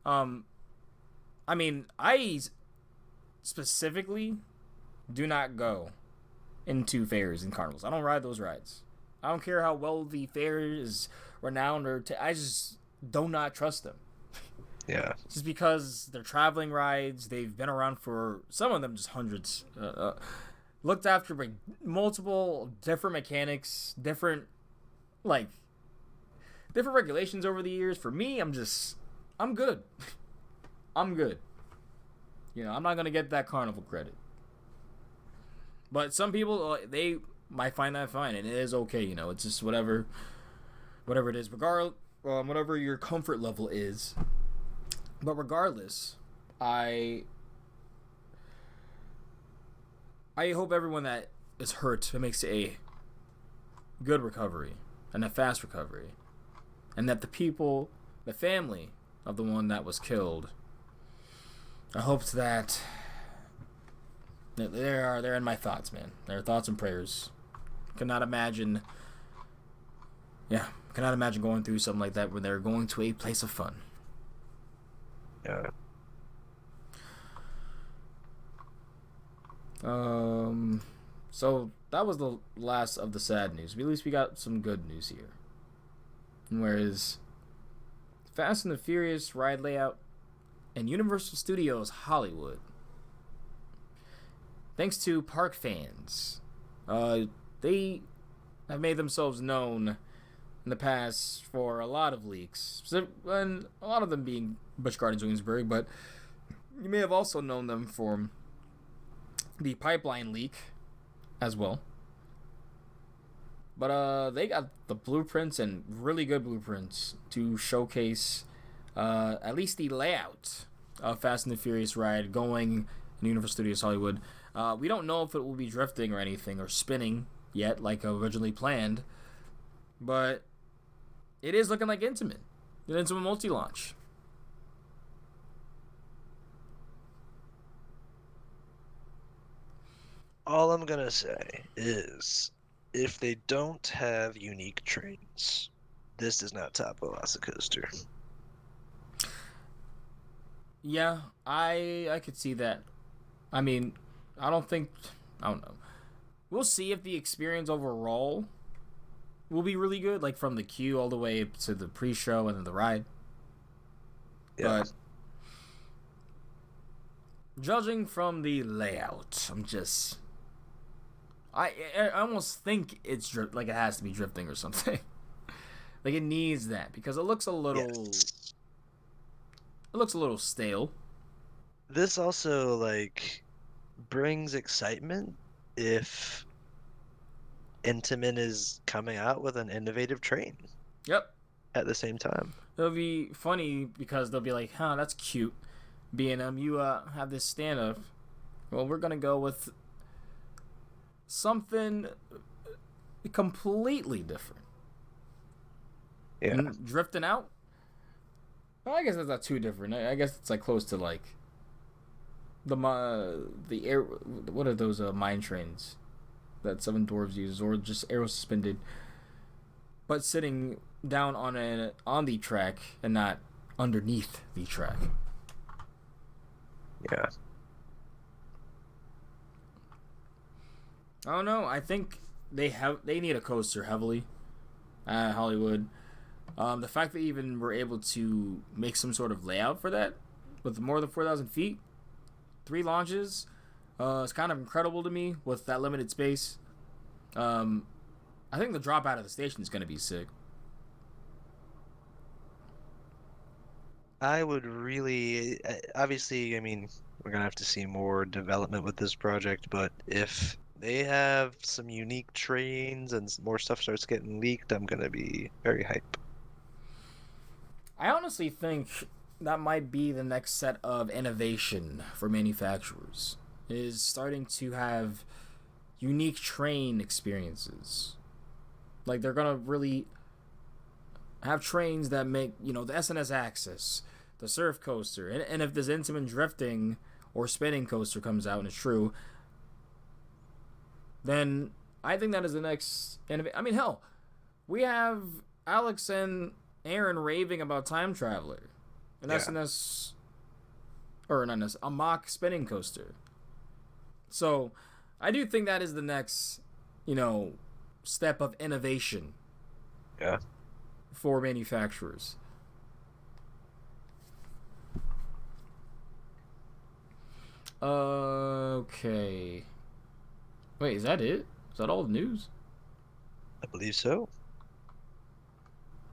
I mean, I specifically do not go into fairs and carnivals. I don't ride those rides. I don't care how well the fair is renowned I just do not trust them. Yeah. Just because they're traveling rides, they've been around for, some of them just hundreds. Looked after by multiple different mechanics, different regulations over the years. For me, I'm good. I'm good. You know, I'm not going to get that carnival credit. But some people, they might find that fine, and it is okay, you know. It's just whatever it is, whatever your comfort level is. But regardless, I hope everyone that is hurt makes a good recovery and a fast recovery, and that the family of the one that was killed, I hope that they're in my thoughts, man. Their thoughts and prayers. Cannot imagine going through something like that when they're going to a place of fun. Yeah. So that was the last of the sad news. At least we got some good news here. Whereas Fast and the Furious ride layout and Universal Studios Hollywood, thanks to park fans, they have made themselves known in the past for a lot of leaks, and a lot of them being Busch Gardens Williamsburg, but you may have also known them for the pipeline leak as well. But they got the blueprints, and really good blueprints, to showcase at least the layout of Fast and the Furious ride going in Universal Studios Hollywood. We don't know if it will be drifting or anything, or spinning yet like originally planned, but it is looking like Intamin. An Intamin multi-launch. All I'm gonna say is, if they don't have unique trains, this does not top Velocicoaster. Yeah, I could see that. I mean, I don't know. We'll see if the experience overall will be really good, like from the queue all the way to the pre-show and then the ride. Yeah. But judging from the layout, I almost think it's like it has to be drifting or something. Like it needs that because it looks a little. Yes. It looks a little stale. This also like brings excitement if Intamin is coming out with an innovative train Yep. at the same time. It'll be funny because they'll be like, "Huh, that's cute." B&M, you have this stand up. Well, we're gonna go with something completely different. Yeah. And drifting out. Well, I guess that's not too different. I guess it's like close to like the air. What are those mine trains that Seven Dwarves uses, or just aero suspended, but sitting down on the track and not underneath the track. Yeah. I don't know. I think they need a coaster heavily at Hollywood. The fact that even we're able to make some sort of layout for that with more than 4,000 feet, 3 launches, is kind of incredible to me with that limited space. I think the drop out of the station is going to be sick. I would really, obviously, I mean, we're gonna have to see more development with this project, but if they have some unique trains and more stuff starts getting leaked, I'm gonna be very hype. I honestly think that might be the next set of innovation for manufacturers, is starting to have unique train experiences. Like they're gonna really have trains that make, the SNS Axis, the Surf Coaster, and if this Intamin drifting or spinning coaster comes out and it's true, then I think that is the next. I mean, hell, we have Alex and Aaron raving about Time Traveler, an SNS, or not SNS, a mock spinning coaster. So, I do think that is the next, step of innovation. Yeah. For manufacturers. Okay. Wait, is that it? Is that all the news? I believe so.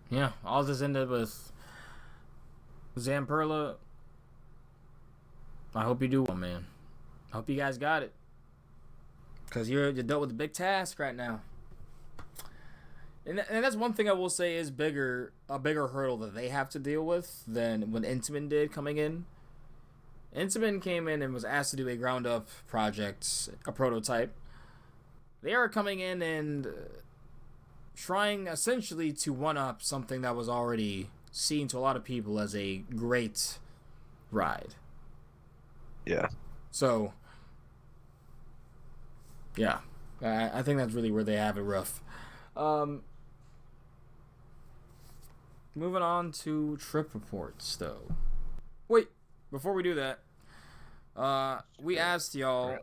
Yeah, all this ended with Zamperala. I hope you do well, man. I hope you guys got it. Because you're dealt with a big task right now. And that's one thing I will say is a bigger hurdle that they have to deal with than when Intamin did coming in. Intamin came in and was asked to do a ground up project, a prototype. They are coming in and trying essentially to one up something that was already seen to a lot of people as a great ride. Yeah. So, yeah, I think that's really where they have it rough. Moving on to trip reports, though. Wait, before we do that, we asked y'all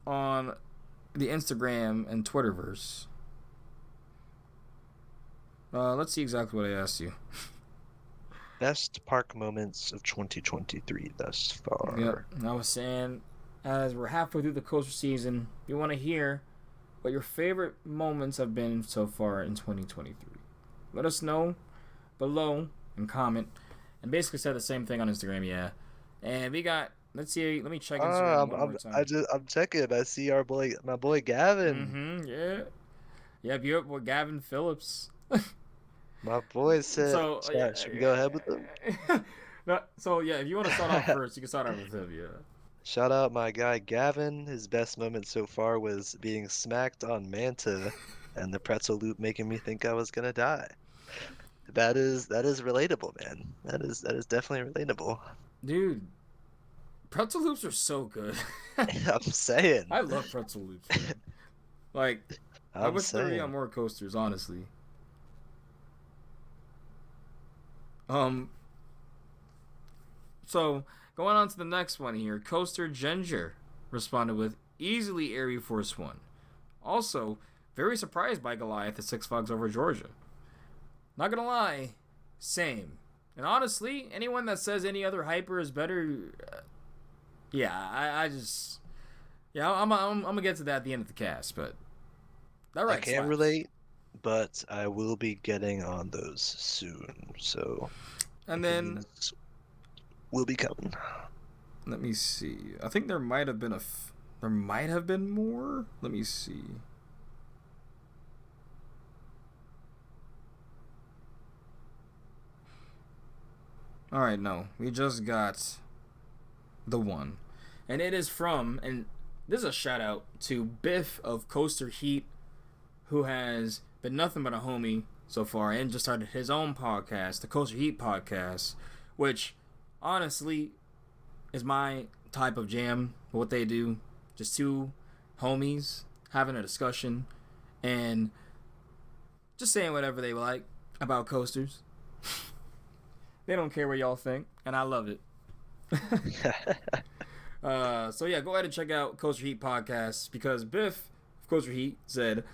on the Instagram and Twitterverse. Let's see exactly what I asked you. Best park moments of 2023 thus far. Yep, I was saying, as we're halfway through the coaster season, we want to hear what your favorite moments have been so far in 2023. Let us know below and comment. And basically said the same thing on Instagram, yeah. And we got, let's see, let me check Instagram one more time. I'm checking. I see my boy Gavin. Yeah. Yep, you're up with Gavin Phillips. My boy said, so, should we go ahead with them? So, yeah, if you want to start off first, you can start off with him, yeah. Shout out my guy Gavin. His best moment so far was being smacked on Manta and the pretzel loop making me think I was gonna die. That is relatable, man. That is definitely relatable. Dude, pretzel loops are so good. I'm saying. I love pretzel loops, man. Like, I wish there were more coasters, honestly. So, going on to the next one here. Coaster Ginger responded with, easily Air Force One. Also, very surprised by Goliath at Six Flags Over Georgia. Not gonna lie, same. And honestly, anyone that says any other hyper is better, yeah, Yeah, I'm gonna get to that at the end of the cast, but that I ride can't slaps. relate, but I will be getting on those soon. So And then opinions will be coming. let me see. I think there might have been there might have been more. Let me see. All right, no, we just got the one, and it is from, and this is a shout out to Biff of Coaster Heat, who has been nothing but a homie so far, and just started his own podcast, the Coaster Heat podcast, which honestly is my type of jam. What they do, just two homies having a discussion and just saying whatever they like about coasters. They don't care what y'all think, and I love it. So yeah, go ahead and check out Coaster Heat podcast, because Biff of Coaster Heat said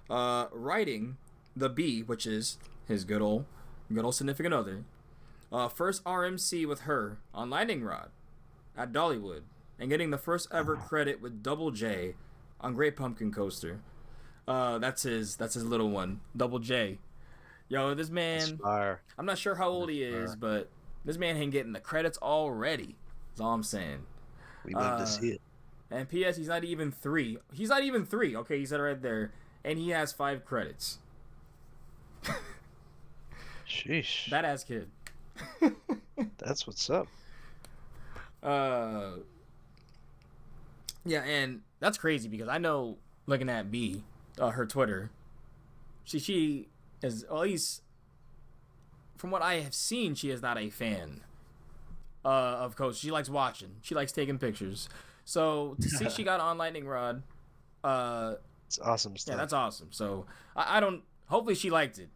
riding the B, which is his good old significant other, first RMC with her on Lightning Rod at Dollywood, and getting the first ever credit with Double J on Great Pumpkin Coaster. That's his little one, Double J. Yo, this man, I'm not sure how old he is, but this man ain't getting the credits already. That's all I'm saying. We love to see it. And P.S. He's not even 3. He's not even 3. Okay, he said it right there. And he has 5 credits. Sheesh. That ass kid. That's what's up. Yeah, and that's crazy, because I know, looking at B, her Twitter, she is, at least from what I have seen, she is not a fan of Coach. She likes watching. She likes taking pictures. So to see she got on Lightning Rod, it's awesome stuff. Yeah, that's awesome. So I don't. Hopefully she liked it,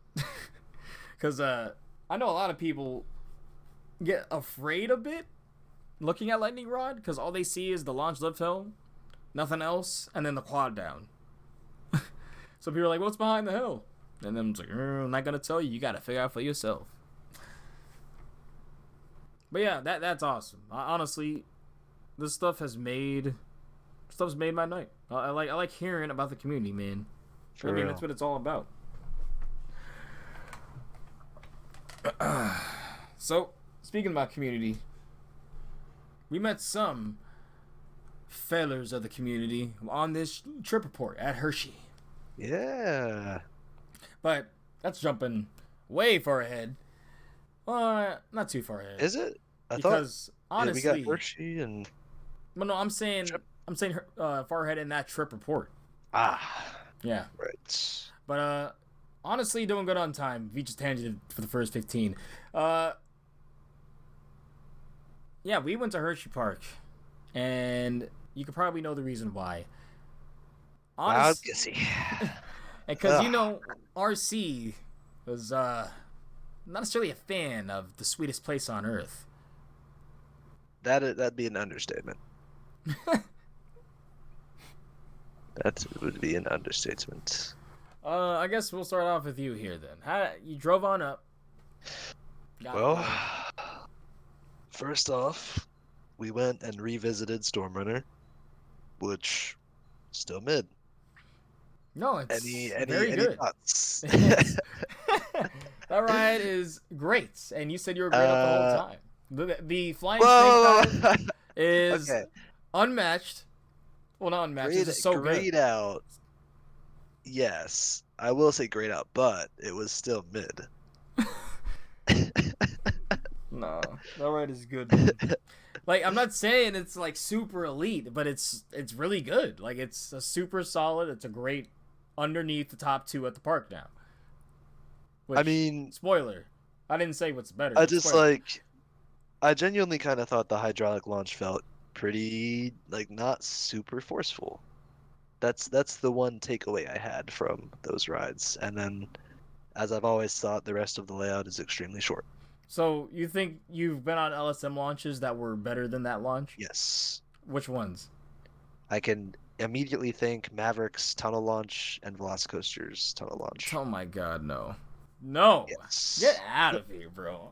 because I know a lot of people get afraid a bit looking at Lightning Rod, because all they see is the launch lift hill, nothing else, and then the quad down. So people are like, "What's behind the hill?" And then it's like, I'm not gonna tell you. You gotta figure out for yourself. But yeah, that's awesome. Honestly, this stuff's made my night. I like hearing about the community, man. For real. That's what it's all about. So, speaking about community, we met some fellers of the community on this trip report at Hershey. Yeah. But that's jumping way far ahead. Not too far ahead. Is it? Because honestly, we got Hershey and. Well, no, I'm saying far ahead in that trip report. Yeah. Right. But honestly, doing good on time. We just tangented for the first 15. Yeah, we went to Hershey Park, and you could probably know the reason why. Honestly, because RC was not necessarily a fan of the sweetest place on earth. That'd be an understatement. That would be an understatement. I guess we'll start off with you here then. You drove on up. Well, first off, we went and revisited Stormrunner, which still mid. No, it's very any good. thoughts? That ride is great, and you said you were great up the whole time. The flying snake dive is unmatched. Well, not unmatched. It's just so good. Grayed out. Yes, I will say grayed out, but it was still mid. No, that ride is good. Like, I'm not saying it's like super elite, but it's really good. Like, it's a super solid. It's a great underneath the top 2 at the park now. Which, I mean, spoiler. I didn't say what's better. I genuinely kind of thought the hydraulic launch felt pretty, like, not super forceful. That's the one takeaway I had from those rides. And then, as I've always thought, the rest of the layout is extremely short. So you think you've been on LSM launches that were better than that launch? Yes. Which ones? I can immediately think Maverick's tunnel launch and Velocicoaster's tunnel launch. Oh my god, no. No. Yes. Get out of here, bro.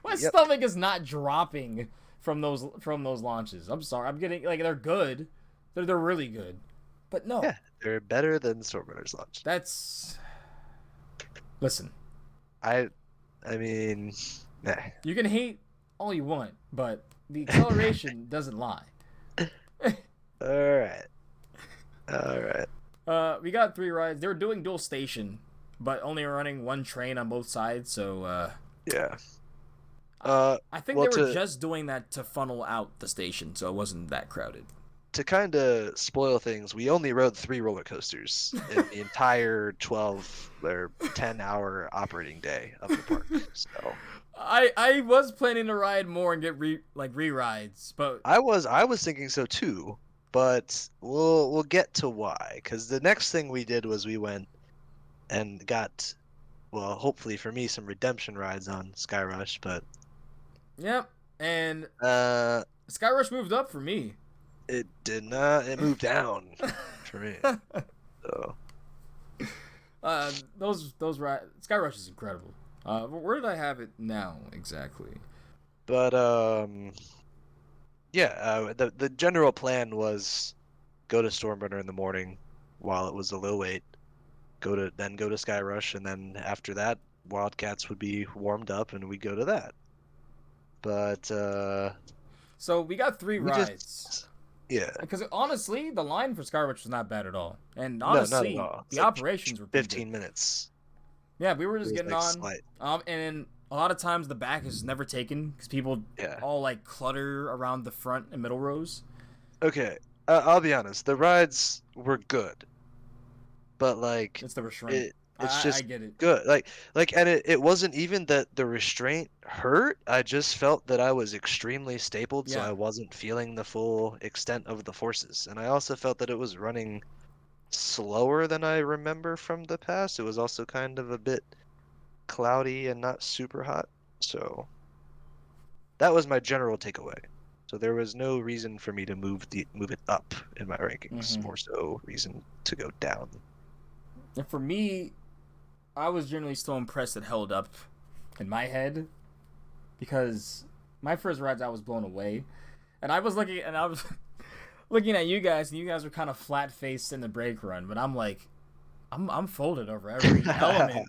My stomach is not dropping from those launches. I'm sorry. I'm getting like they're good. They're really good. But no. Yeah, they're better than Stormrunner's launch. That's listen. I mean, nah. You can hate all you want, but the acceleration doesn't lie. All right. We got 3 rides. They were doing dual station, but only running 1 train on both sides. So yeah. I think they were just doing that to funnel out the station, so it wasn't that crowded. To kind of spoil things, we only rode 3 roller coasters in the entire 12 or 10-hour operating day of the park. So I was planning to ride more and get re-rides, but I was thinking so too, but we'll get to why. Because the next thing we did was we went and got, well, hopefully for me, some redemption rides on Skyrush, but yep, and Skyrush moved up for me. it did not. It moved down for me. So those rides, Skyrush is incredible. Where did I have it now exactly? But yeah, the general plan was go to Stormrunner in the morning while it was a low wait, go to Skyrush, and then after that Wildcats would be warmed up and we'd go to that. But so we got 3 rides. Yeah. Because honestly, the line for Skyrush was not bad at all, and honestly, the operations were 15 minutes. Yeah, we were just getting on. Slight. And a lot of times the back is never taken because people all like clutter around the front and middle rows. Okay, I'll be honest. The rides were good, but like it's the restraint. It's just I get it. Good. And it wasn't even that the restraint hurt. I just felt that I was extremely stapled, so I wasn't feeling the full extent of the forces. And I also felt that it was running slower than I remember from the past. It was also kind of a bit cloudy and not super hot. So that was my general takeaway. So there was no reason for me to move it up in my rankings. More so reason to go down. And for me, I was generally still impressed it held up in my head because my first rides I was blown away, and I was looking at you guys, and you guys were kind of flat faced in the brake run, but I'm like, I'm folded over every element.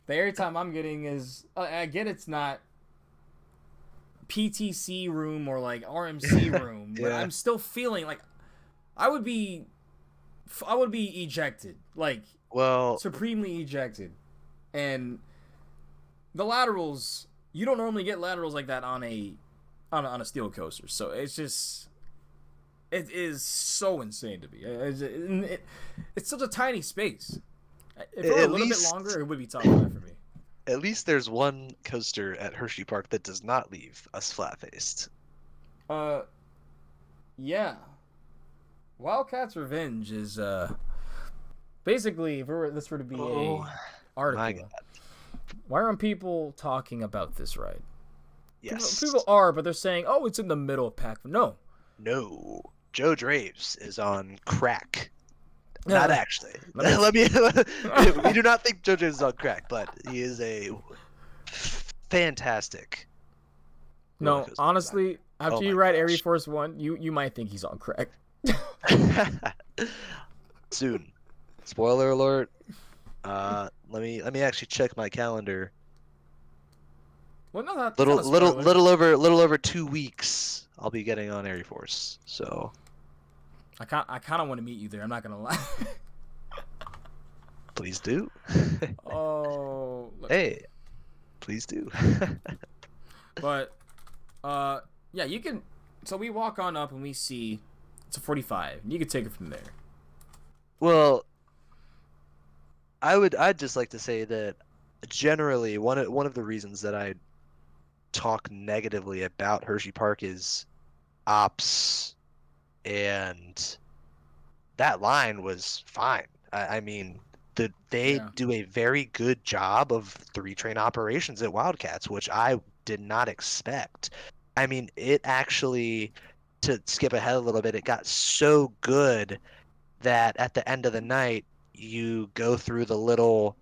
The airtime I'm getting is I get it's not PTC room or like RMC room, but I'm still feeling like I would be ejected, like supremely ejected. And the laterals, you don't normally get laterals like that on a steel coaster, so it is so insane to me. It's such a tiny space. If it were a little bit longer, it would be tough for me. At least there's one coaster at Hershey Park that does not leave us flat-faced. Yeah. Wildcat's Revenge is basically, if this were to be a article. My God. Why aren't people talking about this ride? Yes. People are, but they're saying, "Oh, it's in the middle of Pac." No. Joe Draves is on crack. Not actually. We do not think Joe Draves is on crack, but he is a fantastic. No, honestly, after you ride Air Force One, you might think he's on crack. Soon. Spoiler alert. Let me actually check my calendar. Well, no, that's little over 2 weeks. I'll be getting on Air Force. So. I kind of want to meet you there. I'm not gonna lie. Please do. Oh. Hey. Please do. But, yeah, you can. So we walk on up and we see it's a 45. You can take it from there. Well, I'd just like to say that generally one of the reasons that I talk negatively about Hershey Park is ops, and that line was fine. I mean, they do a very good job of 3-train operations at Wildcats, which I did not expect. I mean, it actually, to skip ahead a little bit, it got so good that at the end of the night, you go through the little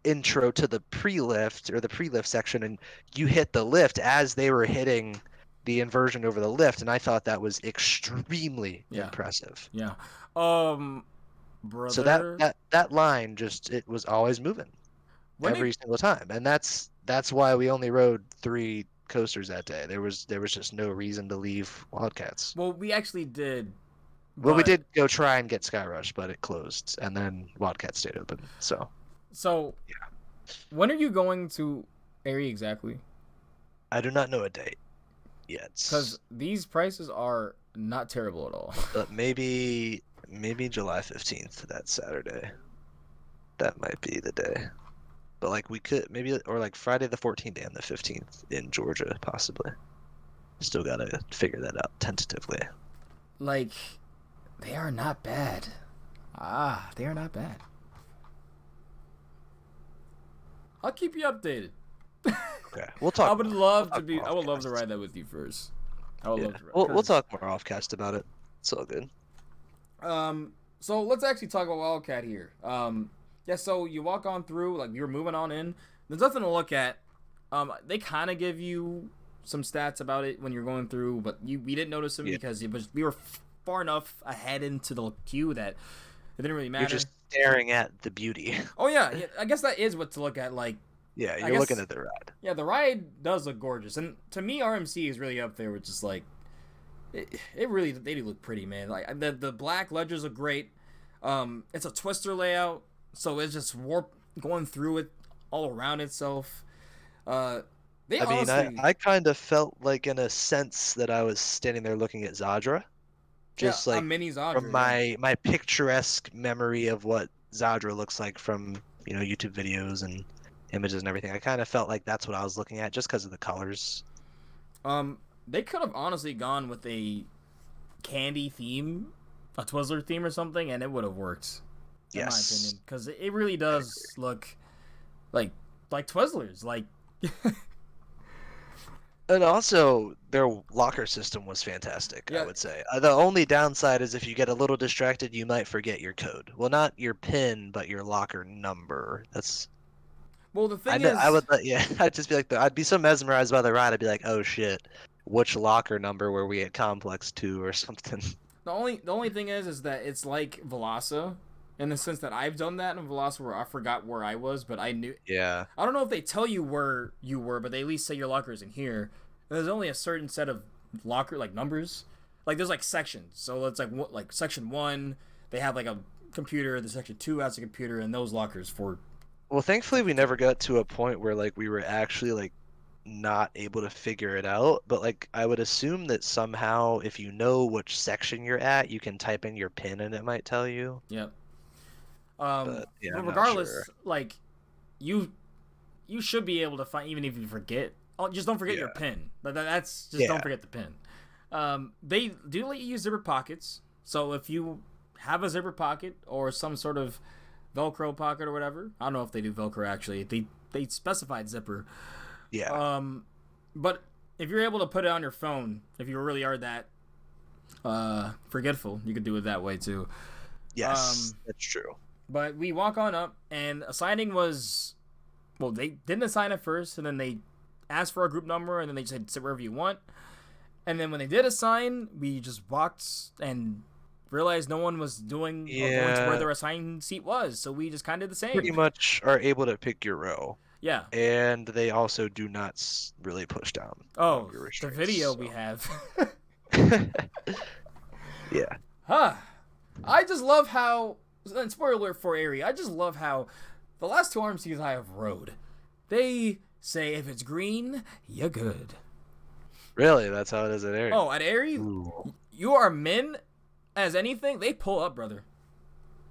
intro to the pre-lift or the pre-lift section, and you hit the lift as they were hitting the inversion over the lift, and I thought that was extremely impressive. Yeah. Brother. So that line just, it was always moving every single time, and that's why we only rode 3 coasters that day. There was just no reason to leave Wildcats. Well, we actually did. Well, we did go try and get Sky Rush, but it closed, and then Wildcat stayed open. So yeah. When are you going to Erie exactly? I do not know a date yet. Because these prices are not terrible at all. But maybe July 15th, that Saturday. That might be the day. But like we could maybe, or like Friday the 14th and the 15th in Georgia, possibly. Still gotta figure that out tentatively. Like, they are not bad. They are not bad. I'll keep you updated. Okay, we'll talk. I would love to ride that with you first. I would love to ride. We'll talk more offcast about it. It's all good. So let's actually talk about Wildcat here. Yeah, so you walk on through, like, you're moving on in. There's nothing to look at. They kind of give you some stats about it when you're going through, but we didn't notice them because we were far enough ahead into the queue that it didn't really matter. You're just staring at the beauty. Oh yeah, I guess that is what to look at. Like, yeah, you're looking at the ride. Yeah, the ride does look gorgeous, and to me, RMC is really up there with just like it really, they do look pretty, man. Like the black ledgers look great. It's a twister layout, so it's just going through it all around itself. I kind of felt like, in a sense, that I was standing there looking at Zadra. Just like a mini Zadra, from my picturesque memory of what Zadra looks like from, YouTube videos and images and everything. I kind of felt like that's what I was looking at just because of the colors. They could have honestly gone with a candy theme, a Twizzler theme or something, and it would have worked. In my opinion, because it really does look like Twizzlers, like. And also, their locker system was fantastic, I would say. The only downside is if you get a little distracted, you might forget your code. Well, not your PIN, but your locker number. That's... Well, the thing is... I'd just be like, I'd be so mesmerized by the ride, I'd be like, oh shit, which locker number were we at Complex 2 or something? The only thing is that it's like Velasa, in the sense that I've done that in Velasa where I forgot where I was, but I knew. Yeah. I don't know if they tell you where you were, but they at least say your locker is in here. And there's only a certain set of locker numbers. Like there's sections. So it's like section 1, they have a computer. The section 2 has a computer, and those lockers for. Well, thankfully we never got to a point where we were actually not able to figure it out. But I would assume that somehow if you know which section you're at, you can type in your PIN and it might tell you. Yep. But regardless, you should be able to find, even if you forget. Oh, just don't forget your PIN. That's just don't forget the PIN. They do let you use zipper pockets, so if you have a zipper pocket or some sort of Velcro pocket or whatever, I don't know if they do Velcro actually. They specified zipper. Yeah. But if you're able to put it on your phone, if you really are that forgetful, you could do it that way too. Yes, that's true. But we walk on up, and assigning was... Well, they didn't assign it first, and then they asked for a group number, and then they said, sit wherever you want. And then when they did assign, we just walked and realized no one was doing or going to where their assigned seat was, so we just kind of did the same. Pretty much are able to pick your row. Yeah. And they also do not really push down. Oh, the video we have. Yeah. Huh. I just love how... And spoiler alert for Erie, I just love how the last 2 RMCs I have rode, they say if it's green, you're good. Really? That's how it is at Erie? Oh, at Erie, you are men as anything, they pull up, brother.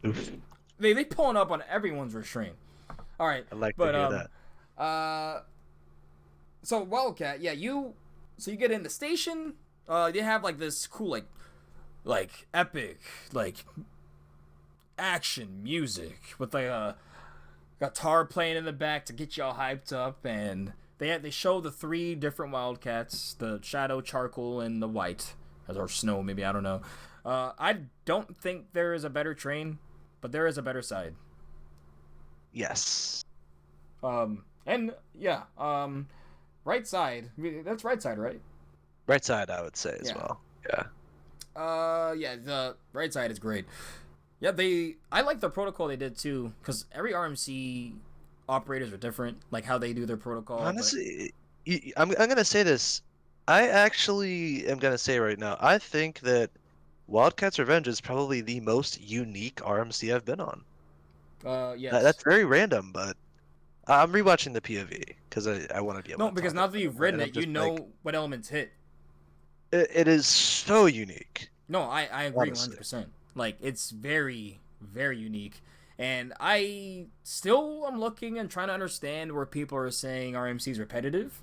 Oof. They pulling up on everyone's restraint. All right. I like to hear that. So Wildcat, you get in the station, they have this cool epic action music with a guitar playing in the back to get you all hyped up, and they show the 3 different Wildcats, the shadow, charcoal, and the white, or snow maybe, I don't know. I don't think there is a better train, but there is a better side. Yes. And yeah, right side. That's right side, right? Right side, I would say as Yeah. well. Yeah. Yeah, the right side is great. Yeah, I like the protocol they did too, because every RMC operators are different, like how they do their protocol. Honestly, I'm gonna say this. I actually am gonna say right now, I think that Wildcat's Revenge is probably the most unique RMC I've been on. Yes. That's very random, but I'm rewatching the POV because I want to be able No, to because talk now about that it you've more. written And I'm it, you just like, know what elements hit. it is so unique, No, I agree honestly. 100%. Like, it's very, very unique. And I still am looking and trying to understand where people are saying RMC is repetitive.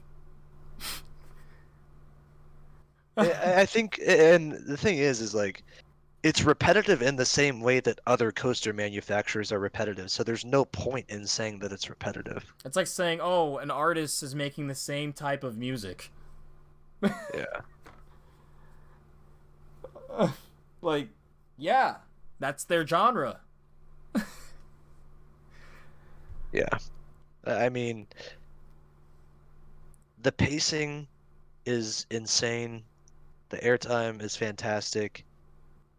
I think, and the thing is like, it's repetitive in the same way that other coaster manufacturers are repetitive. So there's no point in saying that it's repetitive. It's like saying, oh, an artist is making the same type of music. Yeah. Like, yeah, that's their genre. Yeah. I mean, the pacing is insane. The airtime is fantastic.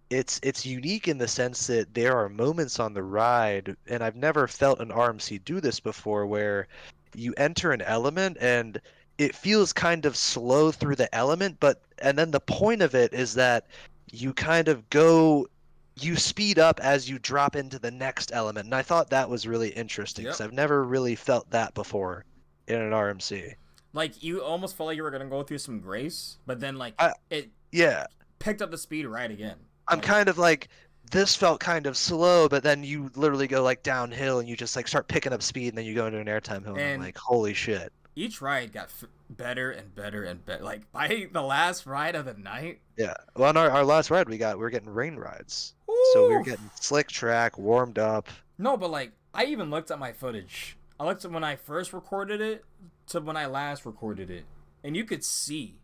It's unique in the sense that there are moments on the ride, and I've never felt an RMC do this before, where you enter an element and it feels kind of slow through the element, and then the point of it is that you kind of you speed up as you drop into the next element. And I thought that was really interesting because Yep. I've never really felt that before in an RMC. Like, you almost felt like you were going to go through some grace, but then, like, I it yeah, picked up the speed right again. I'm Like, kind of like this felt kind of slow, but then you literally go like downhill and you just like start picking up speed and then you go into an airtime hill and I'm and like, holy shit. each ride got better and better and better. Like, by the last ride of the night, Yeah. Well, on our last ride, we were getting rain rides. So we were woo! getting slick track, warmed up. No, but like, I even looked at my footage. I looked at when I first recorded it to when I last recorded it, and you could see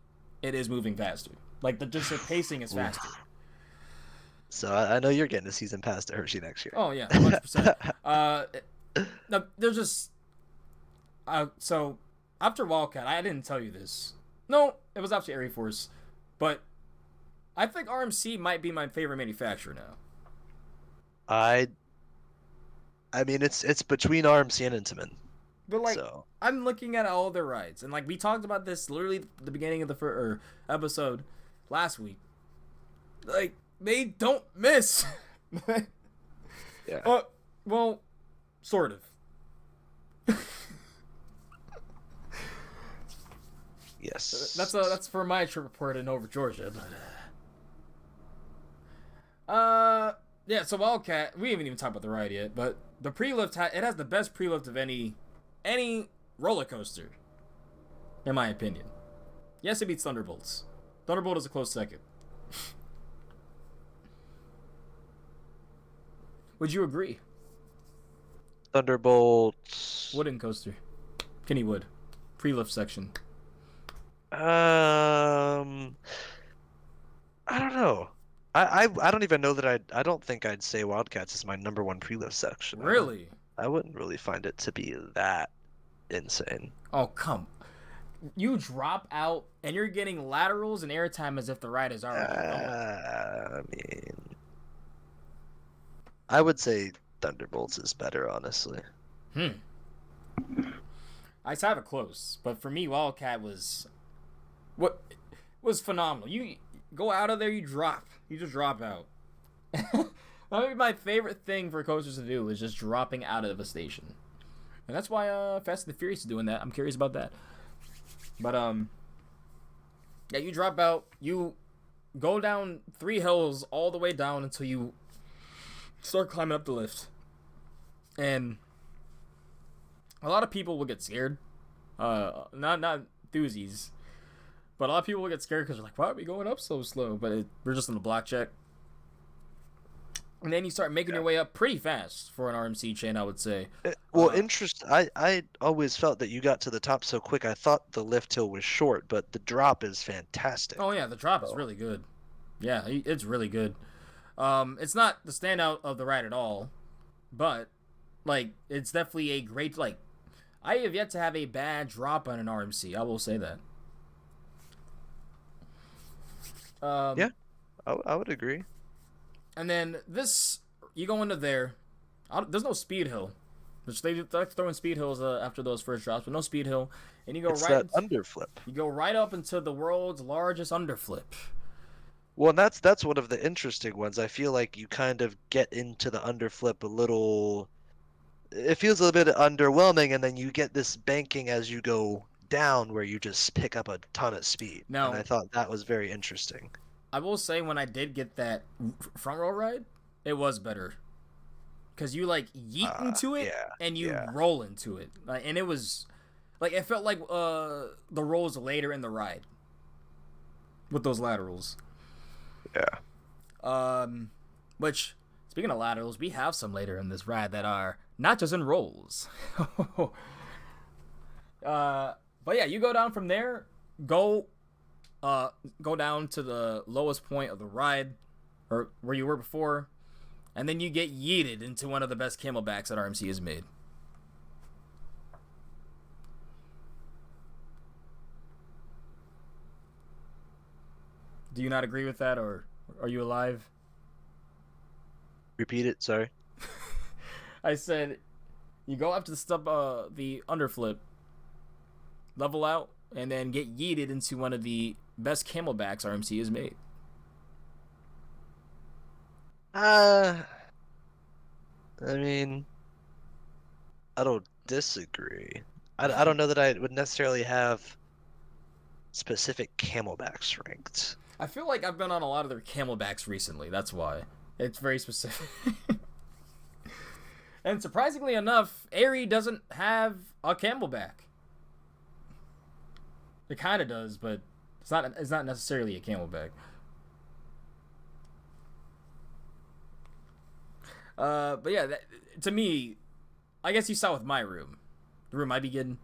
it is moving faster. Like, the pacing is faster. So I know you're getting a season pass to Hershey next year. Oh yeah, 100%. No, there's just so after Wildcat, I didn't tell you this. No, it was after Air Force, but I think RMC might be my favorite manufacturer now. I I mean it's between RMC and Intamin. But like, So I'm looking at all their rides, and like we talked about this literally the beginning of the episode last week. Like, they don't miss. yeah. Well, sort of. Yes. That's for my trip report in over Georgia. But yeah. So Wildcat, we haven't even talked about the ride yet, but the pre-lift it has the best pre-lift of any roller coaster, in my opinion. Yes, it beats Thunderbolts. Thunderbolt is a close second. Would you agree? Thunderbolt. Wooden coaster. Kenny Wood. Pre-lift section. I don't know. I don't even know that I don't think I'd say Wildcats is my number one pre-lift section. Really? I wouldn't really find it to be that insane. Oh, come. You drop out and you're getting laterals and airtime as if the ride is already going. I mean, I would say Thunderbolts is better, honestly. I have it close, but for me, Wildcat was phenomenal. You go out of there, you just drop out. That would be my favorite thing for coasters to do is just dropping out of a station, and that's why Fast and the Furious is doing that. I'm curious about that. But yeah, you drop out, you go down 3 hills all the way down until you start climbing up the lift, and a lot of people will get scared. Not enthusiasts, but a lot of people will get scared because they're like, "Why are we going up so slow?" But we're just on the block check, and then you start making your way up pretty fast for an RMC chain, I would say. Well, I always felt that you got to the top so quick. I thought the lift hill was short, but the drop is fantastic. Oh yeah, the drop is really good. Yeah, it's really good. It's not the standout of the ride at all, but Like, it's definitely a great, like, I have yet to have a bad drop on an RMC. I will say that. Yeah, I would agree. And then this, you go into there. There's no speed hill. Which they like throwing speed hills after those first drops, but no speed hill. And you go It's that underflip. You go right up into the world's largest underflip. Well, and that's one of the interesting ones. I feel like you kind of get into the underflip a little. It feels a little bit underwhelming, and then you get this banking as you go down, where you just pick up a ton of speed. Now, and I thought that was very interesting. I will say when I did get that front row ride, it was better. Because you, like, yeet into it, and you roll into it. And it was, like, it felt like the rolls later in the ride. With those laterals. Yeah. Which, speaking of laterals, we have some later in this ride that are not just in rolls. But yeah, you go down from there, go down to the lowest point of the ride, or where you were before, and then you get yeeted into one of the best camelbacks that RMC has made. Do you not agree with that, or are you alive? Repeat it, sorry. I said, you go up to the underflip, level out, and then get yeeted into one of the best camelbacks RMC has made. I mean, I don't disagree. I don't know that I would necessarily have specific camelbacks ranked. I feel like I've been on a lot of their camelbacks recently. That's why. It's very specific. And surprisingly enough, Airy doesn't have a camelback. It kind of does, but it's not necessarily a camelback. But yeah, to me, I guess you saw with my room. The room I begin.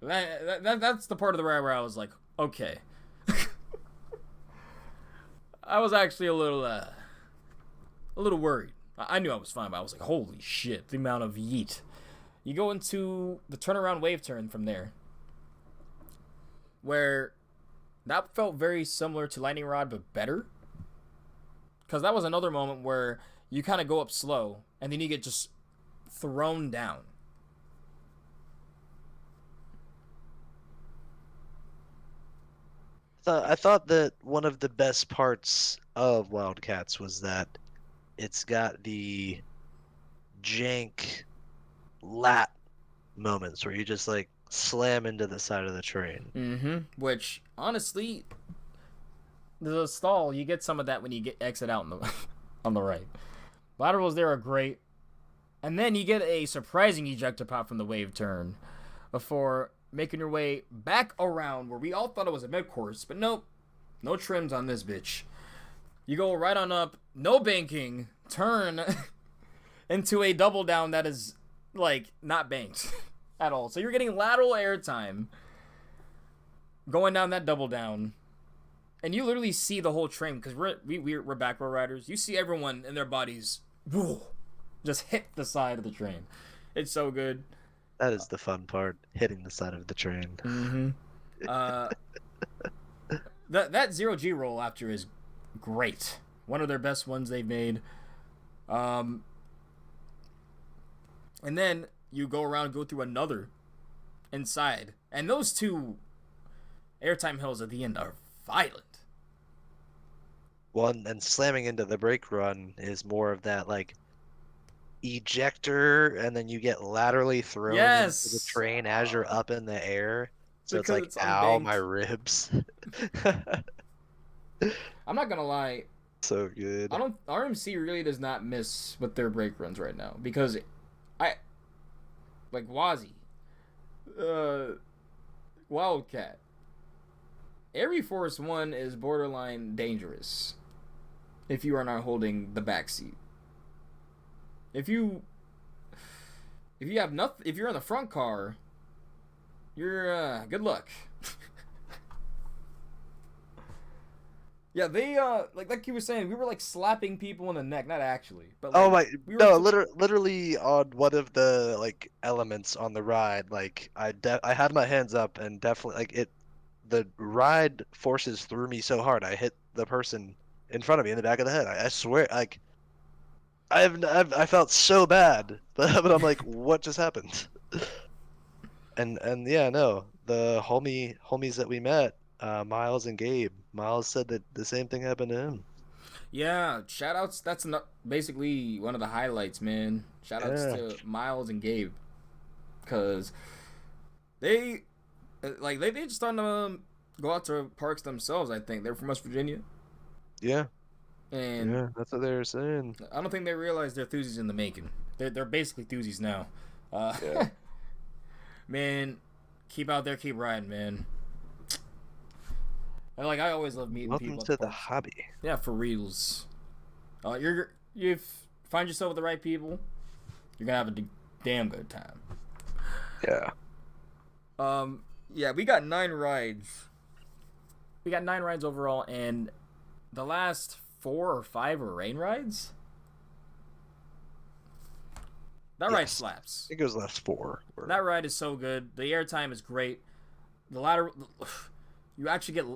That's the part of the ride where I was like, okay. I was actually a little worried. I knew I was fine, but I was like, holy shit, the amount of yeet. You go into the turnaround wave turn from there, where that felt very similar to Lightning Rod, but better. Because that was another moment where you kind of go up slow, and then you get just thrown down. I thought that one of the best parts of Wildcats was that it's got the jank lat moments where you just like slam into the side of the train. Mm-hmm. Which, honestly, the stall, you get some of that when you exit out on the right. Laterals there are great. And then you get a surprising ejector pop from the wave turn before making your way back around where we all thought it was a mid-course, but nope. No trims on this bitch. You go right on up, no banking, turn into a double down that is, like, not banked at all. So you're getting lateral airtime going down that double down. And you literally see the whole train, because we're back row riders. You see everyone in their bodies, whoo, just hit the side of the train. It's so good. That is the fun part, hitting the side of the train. Mm-hmm. That 0G roll after is great. One of their best ones they've made. And then you go around, go through another inside. And those two airtime hills at the end are violent. Well, and slamming into the brake run is more of that, like, ejector, and then you get laterally thrown into the train as you're up in the air. So because it's like, ow, my ribs. I'm not gonna lie. So good. RMC really does not miss with their brake runs right now, because like Wazzy, Wildcat, Airy Force 1 is borderline dangerous if you are not holding the back seat. If you have nothing, if you're in the front car, you're good luck. Yeah, they like you were saying, we were like slapping people in the neck, not actually, but Oh like my, we were. no, literally on one of the like elements on the ride, like I had my hands up and definitely like the ride forces threw me so hard I hit the person in front of me in the back of the head. I swear, like I felt so bad, but I'm like, what just happened? And yeah, no, the homies that we met, Miles and Gabe. Miles said that the same thing happened to him. Yeah, shout outs. That's basically one of the highlights, man. Shout outs Yeah, to Miles and Gabe, because they they just starting to go out to parks themselves. I think they're from West Virginia, yeah, and yeah. That's what they were saying. I don't think they realize they're thuzies in the making. They're basically thuzies now. Yeah. Man, keep out there, keep riding, man. And like I always love meeting Welcome people at to the the parks. hobby. Yeah, for reals. You find yourself with the right people, you're gonna have a damn good time. Yeah. Yeah, we got 9 rides. We got 9 rides overall, and the last 4 or 5 are rain rides. That ride slaps. It goes last 4. That ride is so good. The airtime is great. The lateral, you actually get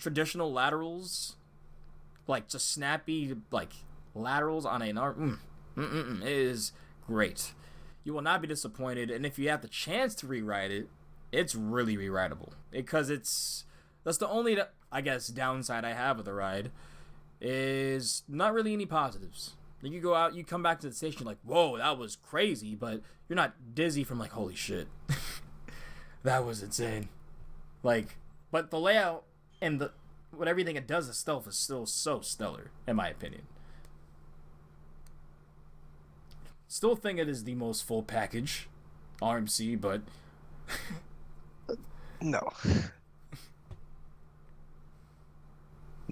traditional laterals, like just snappy like laterals on an arm. It is great. You will not be disappointed, and if you have the chance to rewrite it, it's really rewritable because that's the only I guess downside I have of the ride is not really any positives. Like you go out, you come back to the station, like, whoa, that was crazy, but you're not dizzy from like, holy shit, that was insane. Like, but the layout and what everything it does itself is still so stellar, in my opinion. Still think it is the most full package RMC, but no.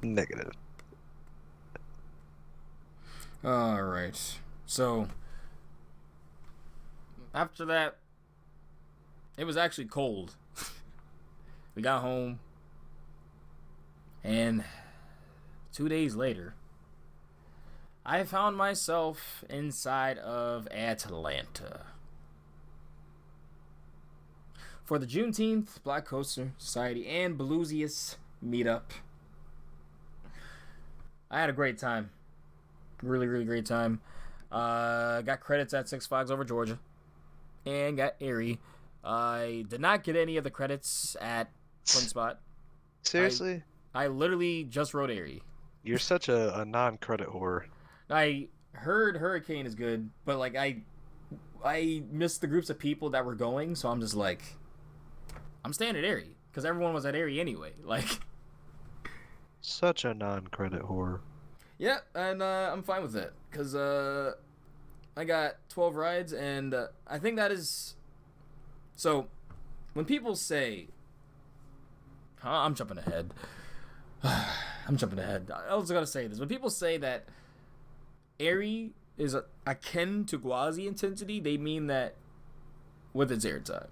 Negative. all right. So after that, it was actually cold. We got home, and 2 days later, I found myself inside of Atlanta for the Juneteenth Black Coaster Society and Blusiasts meetup. I had a great time. Really, really great time. Got credits at Six Flags Over Georgia and got Erie. I did not get any of the credits at Twin Spot. Seriously? I literally just wrote Erie. You're such a non-credit whore. I heard Hurricane is good, but like I missed the groups of people that were going, so I'm just like, I'm staying at Erie because everyone was at Erie anyway. Like, such a non-credit whore. Yeah, and I'm fine with it because I got 12 rides, and I think that is. So, when people say, I'm jumping ahead. I was gonna say this. When people say that Erie is akin to Gwazi intensity, they mean that with its airtime.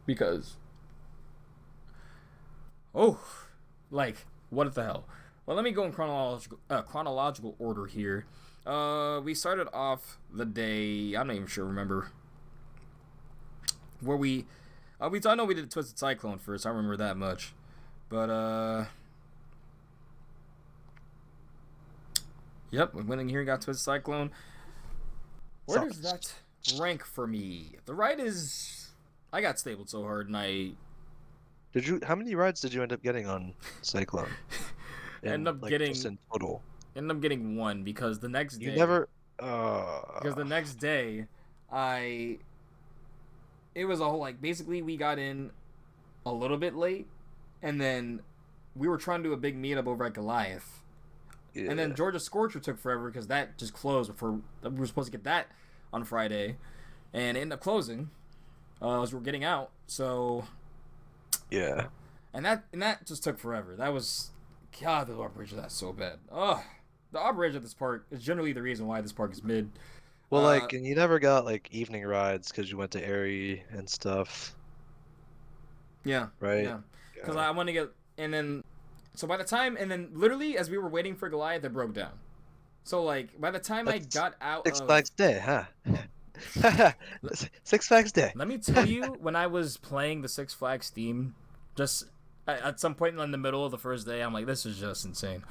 Because, like, what the hell? Well, let me go in chronological order here. We started off the day, I'm not even sure, remember, where I know we did Twisted Cyclone first, I remember that much. But, yep, we went in here and got Twisted Cyclone. Where does that rank for me? The ride is, I got stabled so hard, and how many rides did you end up getting on Cyclone? End up getting just in total. Ended up getting 1 because the next day. You never. Because the next day, it was a whole basically we got in a little bit late, and then we were trying to do a big meetup over at Goliath, and then Georgia Scorcher took forever because that just closed before we were supposed to get that on Friday, and it ended up closing as we were getting out. So. Yeah. And that just took forever. That was. God, the operation of that's so bad. Ugh. The operation of this park is generally the reason why this park is mid. Well, and you never got evening rides because you went to Erie and stuff. Yeah. Right. Yeah. Because I want to get, and then So by the time, and then literally as we were waiting for Goliath, it broke down. So like by the time I got out Six of Flags Day, huh? Six Flags Day. let me tell you, when I was playing the Six Flags theme, just at some point in the middle of the first day, I'm like, this is just insane.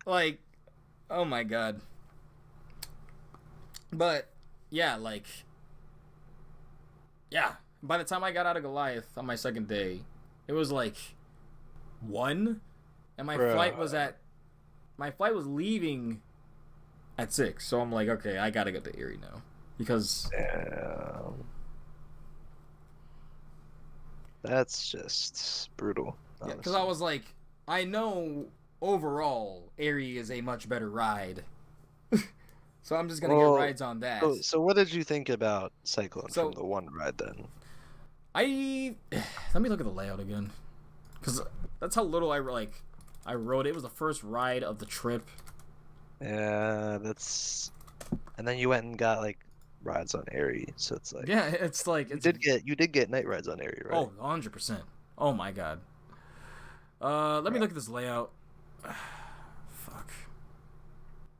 Like, oh my god. But yeah, like, yeah. By the time I got out of Goliath on my second day, it was like 1, and my flight was leaving at 6. So I'm like, okay, I gotta get to Erie now because that's just brutal. Yeah, because I was like, I know overall Erie is a much better ride, so I'm just gonna get rides on that. So what did you think about Cyclone from the one ride then? Let me look at the layout again, because that's how little I rode. It was the first ride of the trip. Yeah, and then you went and got like rides on Erie, so it's like you did get night rides on Erie, right? Oh, 100%. Oh my god. Let me look at this layout. Fuck.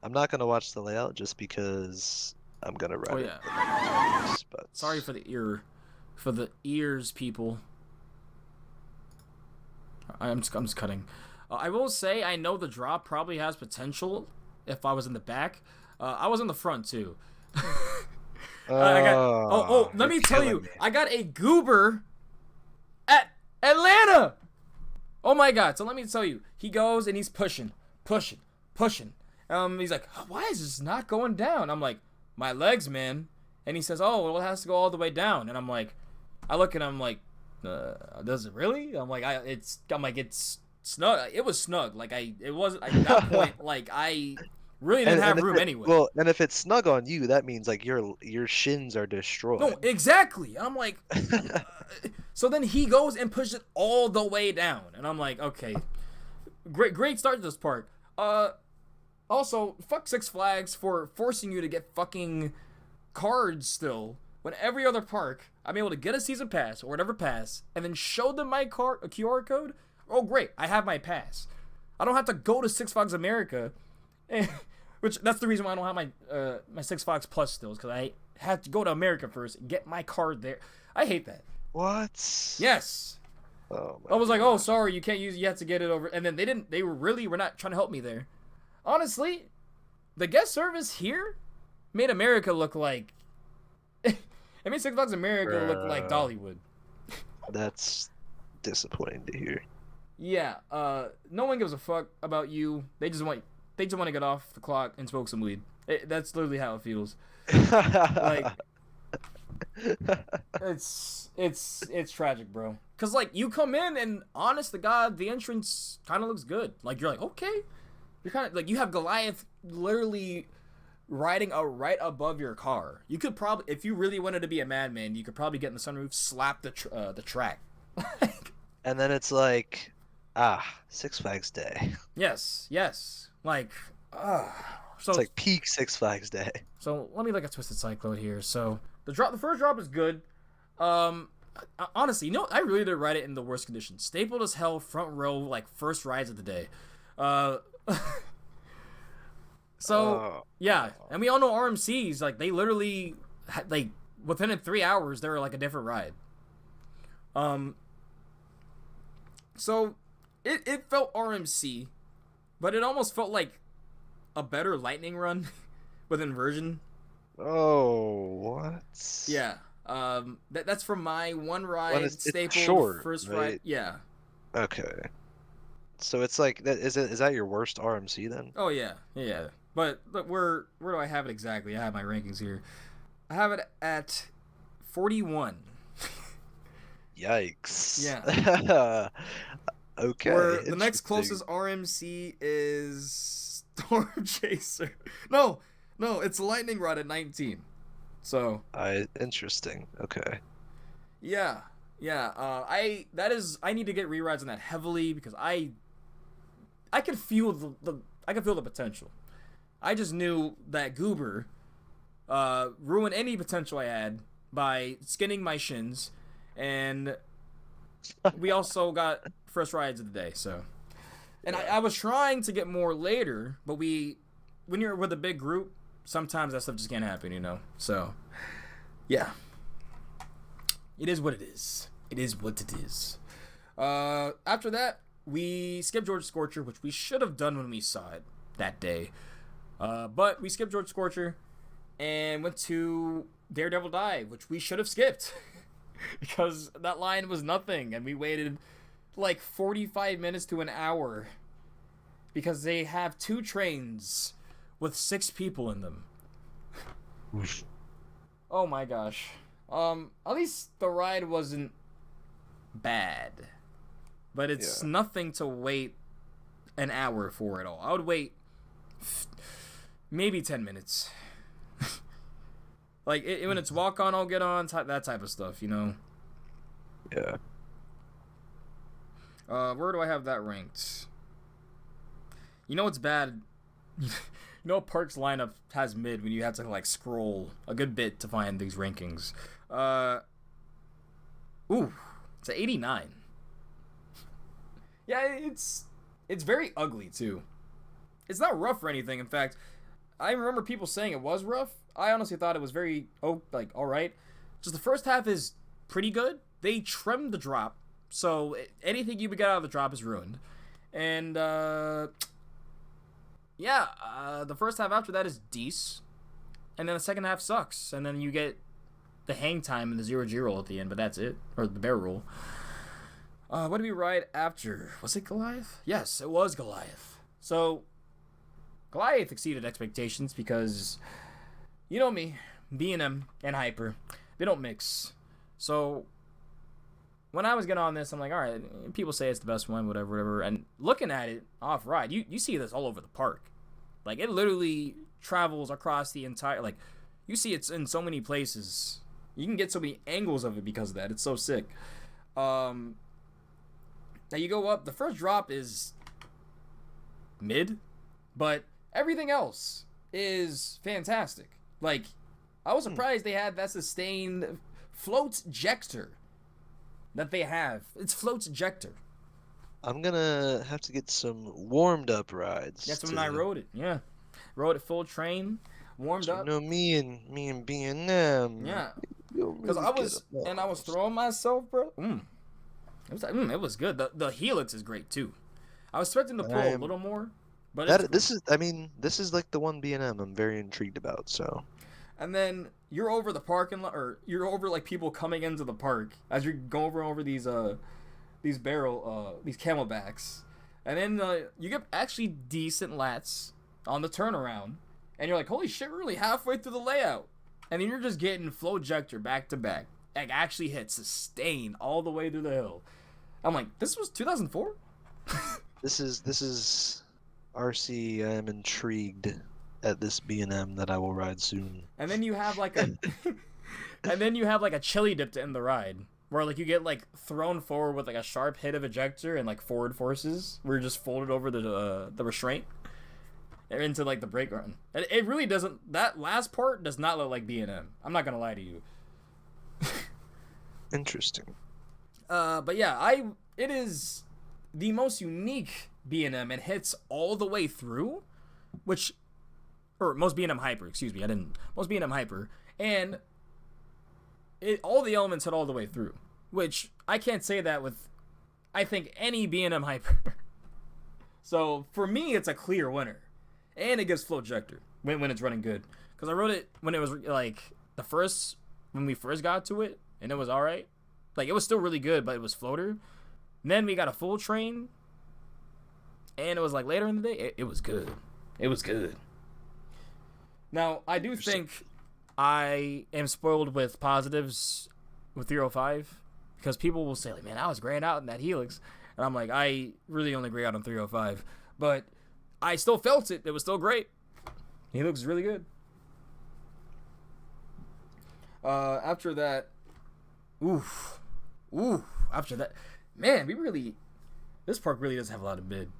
I'm not gonna watch the layout just because I'm gonna ride it. But... Sorry for the ears, people. I'm just cutting. I will say I know the drop probably has potential if I was in the back. I was in the front too. Let me tell you, I got a goober at Atlanta. Oh my god! So let me tell you, he goes and he's pushing. He's like, why is this not going down? I'm like, my legs, man. And he says, oh, well, it has to go all the way down. And I'm like, I look at him like, does it really? I'm like, it's snug. It was snug. Like it wasn't at that point. Like I really didn't have room anyway. Well, and if it's snug on you, that means like your shins are destroyed. No, exactly. I'm like, so then he goes and pushes it all the way down, and I'm like, okay, great start to this park. Also, fuck Six Flags for forcing you to get fucking cards still. When every other park, I'm able to get a season pass or whatever pass, and then show them my card, a QR code. Oh, great, I have my pass. I don't have to go to Six Flags America, which that's the reason why I don't have my my Six Flags Plus still, because I had to go to America first and get my card there. I hate that. What? Yes. Oh I was like, oh, sorry, you can't use it. You have to get it over. And then they were not trying to help me there. Honestly, the guest service here made America look like... it made Six Flags America look like Dollywood. That's disappointing to hear. Yeah, no one gives a fuck about you. They just want to get off the clock and smoke some weed. That's literally how it feels. Like, it's tragic, bro. Cause like you come in and honest to God, the entrance kind of looks good. Like you're like, okay, you're kind of like, you have Goliath literally riding right above your car. You could probably, if you really wanted to be a madman, you could probably get in the sunroof, slap the track. And then it's like, Six Flags Day. Yes. Like, so it's like peak Six Flags Day. So let me look at Twisted Cyclone here. So the first drop is good. Honestly, I really did ride it in the worst conditions. Stapled as hell, front row, like first rides of the day. Yeah, and we all know RMCs, like they literally like within 3 hours they were like a different ride. So it felt RMC, but it almost felt like a better lightning run with inversion. Oh, what? Yeah. That's from my one ride, it's staple short, first right? ride. Yeah. Okay. So it's like that. Is that your worst RMC then? Oh yeah. But where do I have it exactly? I have my rankings here. I have it at 41. Yikes. Yeah. Okay. Where the next closest RMC is Storm Chaser. No, it's Lightning Rod at 19. So. Interesting. Okay. Yeah. I need to get rerides on that heavily because I could feel the potential. I just knew that Goober ruined any potential I had by skinning my shins and we also got first rides of the day, so. And I was trying to get more later, but when you're with a big group, sometimes that stuff just can't happen, you know? So, yeah. It is what it is. It is what it is. After that, we skipped George Scorcher, which we should have done when we saw it that day. But we skipped George Scorcher and went to Daredevil Dive, which we should have skipped. Because that line was nothing, and we waited like 45 minutes to an hour because they have 2 trains with 6 people in them. Oh my gosh. At least the ride wasn't bad, but it's nothing to wait an hour for at all. I would wait maybe 10 minutes. Like, when it's walk on, I'll get on, that type of stuff, you know? Yeah. Where do I have that ranked? You know what's bad? You know Park's lineup has mid when you have to, like, scroll a good bit to find these rankings. Ooh, it's an 89. Yeah, it's very ugly, too. It's not rough or anything. In fact, I remember people saying it was rough. I honestly thought it was very, alright. Just the first half is pretty good. They trimmed the drop, so anything you would get out of the drop is ruined. And, the first half after that is decent. And then the second half sucks. And then you get the hang time and the 0G roll at the end, but that's it. Or the bear roll. What did we ride after? Was it Goliath? Yes, it was Goliath. So, Goliath exceeded expectations because, you know me, B&M and Hyper, they don't mix. So, when I was getting on this, I'm like, alright, people say it's the best one, whatever. And looking at it off-ride, you see this all over the park. Like, it literally travels across the entire, like, you see it's in so many places. You can get so many angles of it because of that. It's so sick. Now you go up, the first drop is mid, but everything else is fantastic. Like, I was surprised they had that sustained float ejector that they have. It's float ejector. I'm gonna have to get some warmed up rides. That's when I rode it. Yeah, rode it full train, warmed up. You know, me and B&M. Yeah, because I was throwing myself, bro. It was good. The helix is great too. I was expecting to pull a little more, but this is like the one B&M I'm very intrigued about. So, and then you're over the parking lot, or you're over like people coming into the park as you're going over these camelbacks, and then you get actually decent lats on the turnaround, and you're like, holy shit, we're really halfway through the layout, and then you're just getting flow ejector back to back, like actually hit sustain all the way through the hill. I'm like, this was 2004. This is RC. I am intrigued at this B&M that I will ride soon. And then you have like a chili dip to end the ride, where like you get like thrown forward with like a sharp hit of ejector and like forward forces. We're just folded over the restraint into like the brake run. And it really doesn't. That last part does not look like B&M. I'm not gonna lie to you. Interesting. But yeah, it is the most unique B&M and hits all the way through, most B&M Hyper, most B&M Hyper, and all the elements hit all the way through, which I can't say that with, I think, any B&M Hyper. So for me, it's a clear winner, and it gives flow ejector when it's running good, because I rode it when it was like when we first got to it, and it was all right. Like, it was still really good, but it was floater. And then we got a full train, and it was like later in the day. It was good. It was good. Now, I do think I am spoiled with positives with 305, because people will say, like, man, I was graying out in that helix. And I'm like, I really only gray out on 305. But I still felt it. It was still great. Helix is really good. After that, after that, man, this park really does have a lot of mid.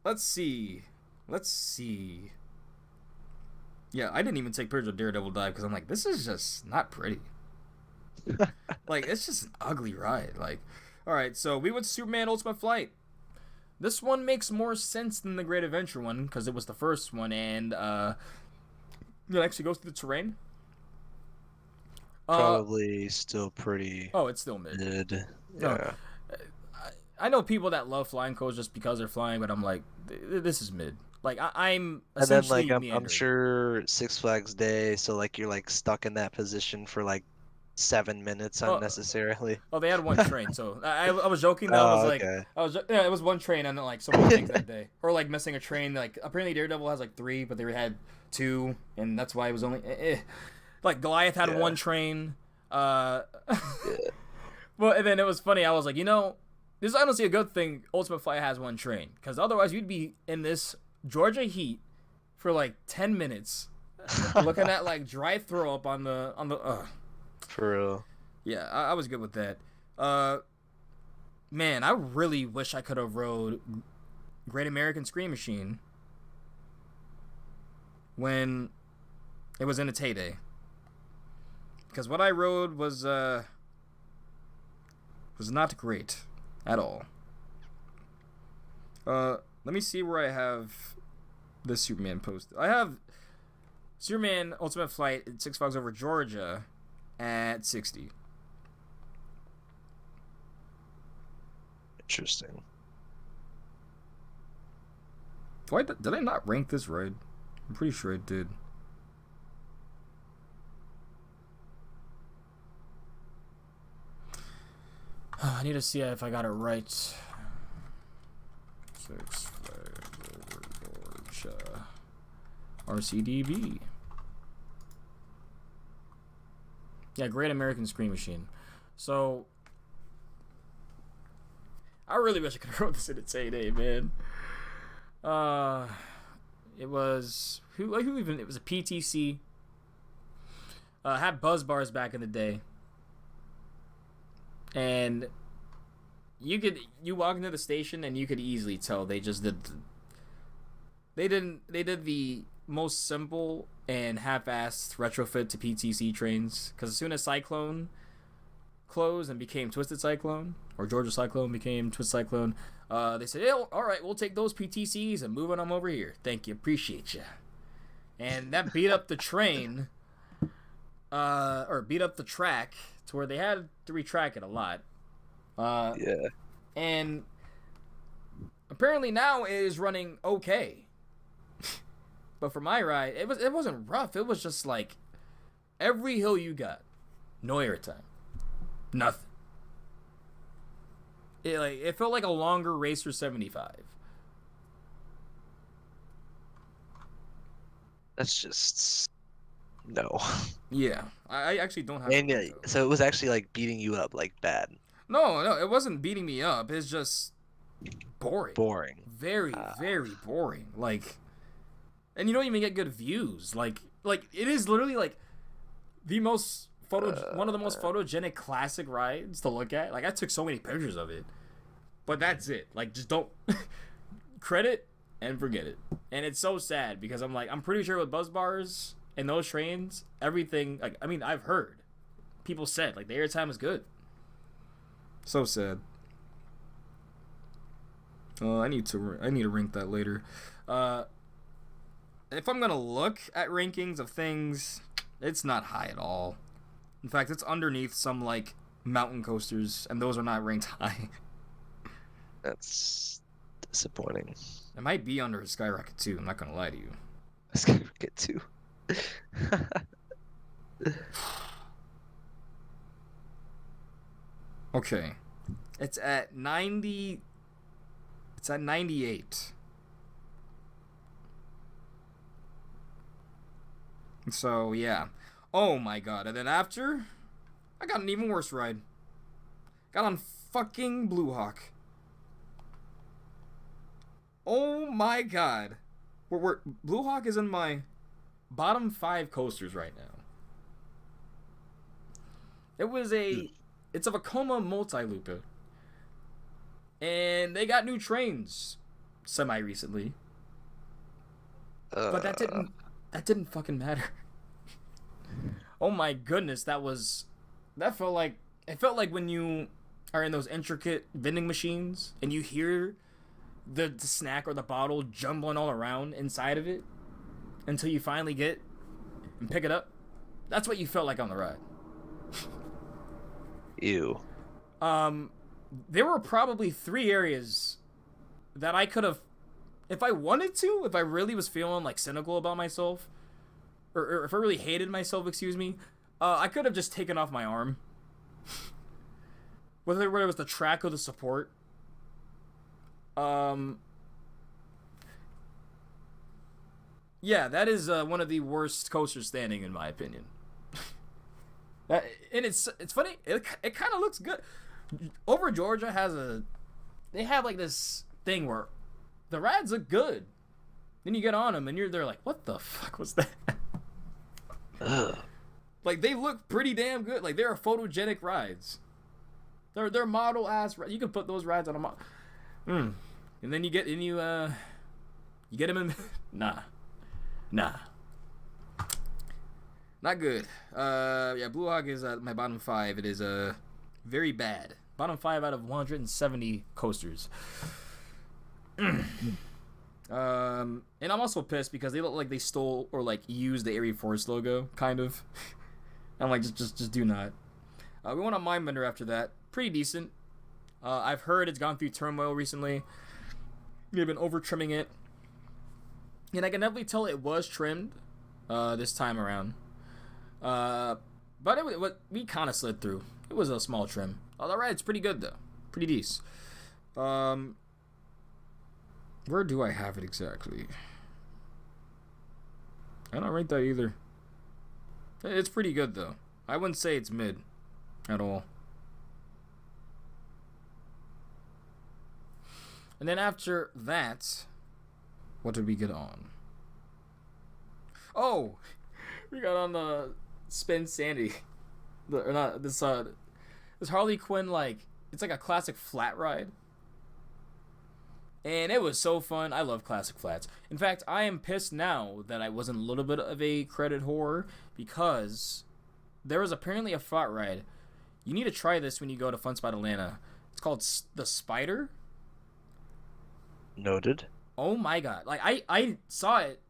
Let's see. Yeah, I didn't even take pictures of Daredevil Dive because I'm like, this is just not pretty. Like, it's just an ugly ride. Like, all right, so we went to Superman Ultimate Flight. This one makes more sense than the Great Adventure one because it was the first one, and it actually goes through the terrain. Probably still pretty Oh, it's still mid. Yeah. No, I know people that love flying coasters just because they're flying, but I'm like, this is mid. Like I'm essentially And then like I'm meandering. sure Six Flags Day, so like you're like stuck in that position for like 7 minutes unnecessarily. Oh, they had one train, so I was joking though. I was Oh, like, okay. yeah, it was one train and like so many things that day, or like missing a train. Like apparently Daredevil has like 3, but they had 2, and that's why it was only. Like Goliath had one train. Yeah. Well, and then it was funny. I was like, this is honestly a good thing. Ultimate Flight has one train, because otherwise you'd be in this Georgia heat for like 10 minutes, looking at like dry throw up on the. For real. Yeah, I was good with that. Man, I really wish I could have rode Great American Scream Machine when it was in its heyday. Because what I rode was not great at all. Let me see where I have this Superman posted. I have Superman Ultimate Flight at Six Flags Over Georgia at 60. Interesting. Did I not rank this right? I'm pretty sure I did. I need to see if I got it right. Six Flags Over Georgia. RCDB. Yeah, Great American Scream Machine. So, I really wish I could have wrote this in its heyday, man. It was who even? It was a PTC. Had buzz bars back in the day, and you walk into the station and you could easily tell they just did. They did the most simple and half-assed retrofit to PTC trains, because as soon as Cyclone closed and became Twisted Cyclone, or Georgia Cyclone became Twisted Cyclone, they said, hey, all right, we'll take those PTCs and move them over here. Thank you, appreciate you. And that beat up the train, or beat up the track to where they had to retrack it a lot. Yeah. And apparently now it is running okay. But for my ride, it wasn't rough. It was just like every hill you got, no airtime, nothing. It felt like a longer Racer 75. That's just no. Yeah, I actually don't have. And so it was actually like beating you up like bad. No, it wasn't beating me up. It's just boring. Boring. Very, very boring. Like. And you don't even get good views. Like it is literally like one of the most photogenic classic rides to look at. Like I took so many pictures of it, but that's it. Like just don't credit and forget it. And it's so sad because I'm pretty sure with buzz bars and those trains, everything. Like I mean, I've heard people said like the airtime is good. So sad. I need to rank that later. If I'm gonna look at rankings of things, it's not high at all. In fact, it's underneath some like mountain coasters, and those are not ranked high. That's disappointing. It might be under Skyrocket too. I'm not gonna lie to you. Skyrocket too. Okay, it's at 90. It's at 98. So, yeah. Oh my god. And then after, I got an even worse ride. Got on fucking Blue Hawk. Oh my god. Blue Hawk is in my bottom 5 coasters right now. It's a Vekoma multi-looper. And they got new trains semi-recently. But that didn't fucking matter. Oh my goodness, that was That felt like when you are in those intricate vending machines and you hear the snack or the bottle jumbling all around inside of it until you finally get and pick it up. That's what you felt like on the ride. Ew. There were probably 3 areas that I could have, if I wanted to, if I really was feeling like cynical about myself, or if I really hated myself, excuse me, I could have just taken off my arm. Whether it was the track or the support. Yeah, that is one of the worst coasters standing, in my opinion. And it's funny. It kind of looks good. Over Georgia they have like this thing where the rides look good. Then you get on them and they're like, what the fuck was that? Ugh. Like, they look pretty damn good. Like, they're photogenic rides. They're model ass. You can put those rides on a model. And then you get them in. Nah. Not good. Yeah, Blue Hawk is my bottom 5. It is very bad. Bottom 5 out of 170 coasters. And I'm also pissed because they look like they stole or like used the Airy Force logo, kind of. I'm like, just do not. We went on Mindbender after that. Pretty decent. I've heard it's gone through turmoil recently. They've been over trimming it, and I can definitely tell it was trimmed this time around. But we kind of slid through. It was a small trim. The ride's pretty good though, pretty decent. Where do I have it exactly? I don't rate that either. It's pretty good though. I wouldn't say it's mid at all. And then after that, what did we get on? Oh, we got on the Spin Sandy. This Harley Quinn, like, it's like a classic flat ride. And it was so fun. I love classic flats. In fact, I am pissed now that I wasn't a little bit of a credit whore, because there was apparently a flat ride. You need to try this when you go to Fun Spot Atlanta. It's called the Spider. Noted. Oh my god. Like, I saw it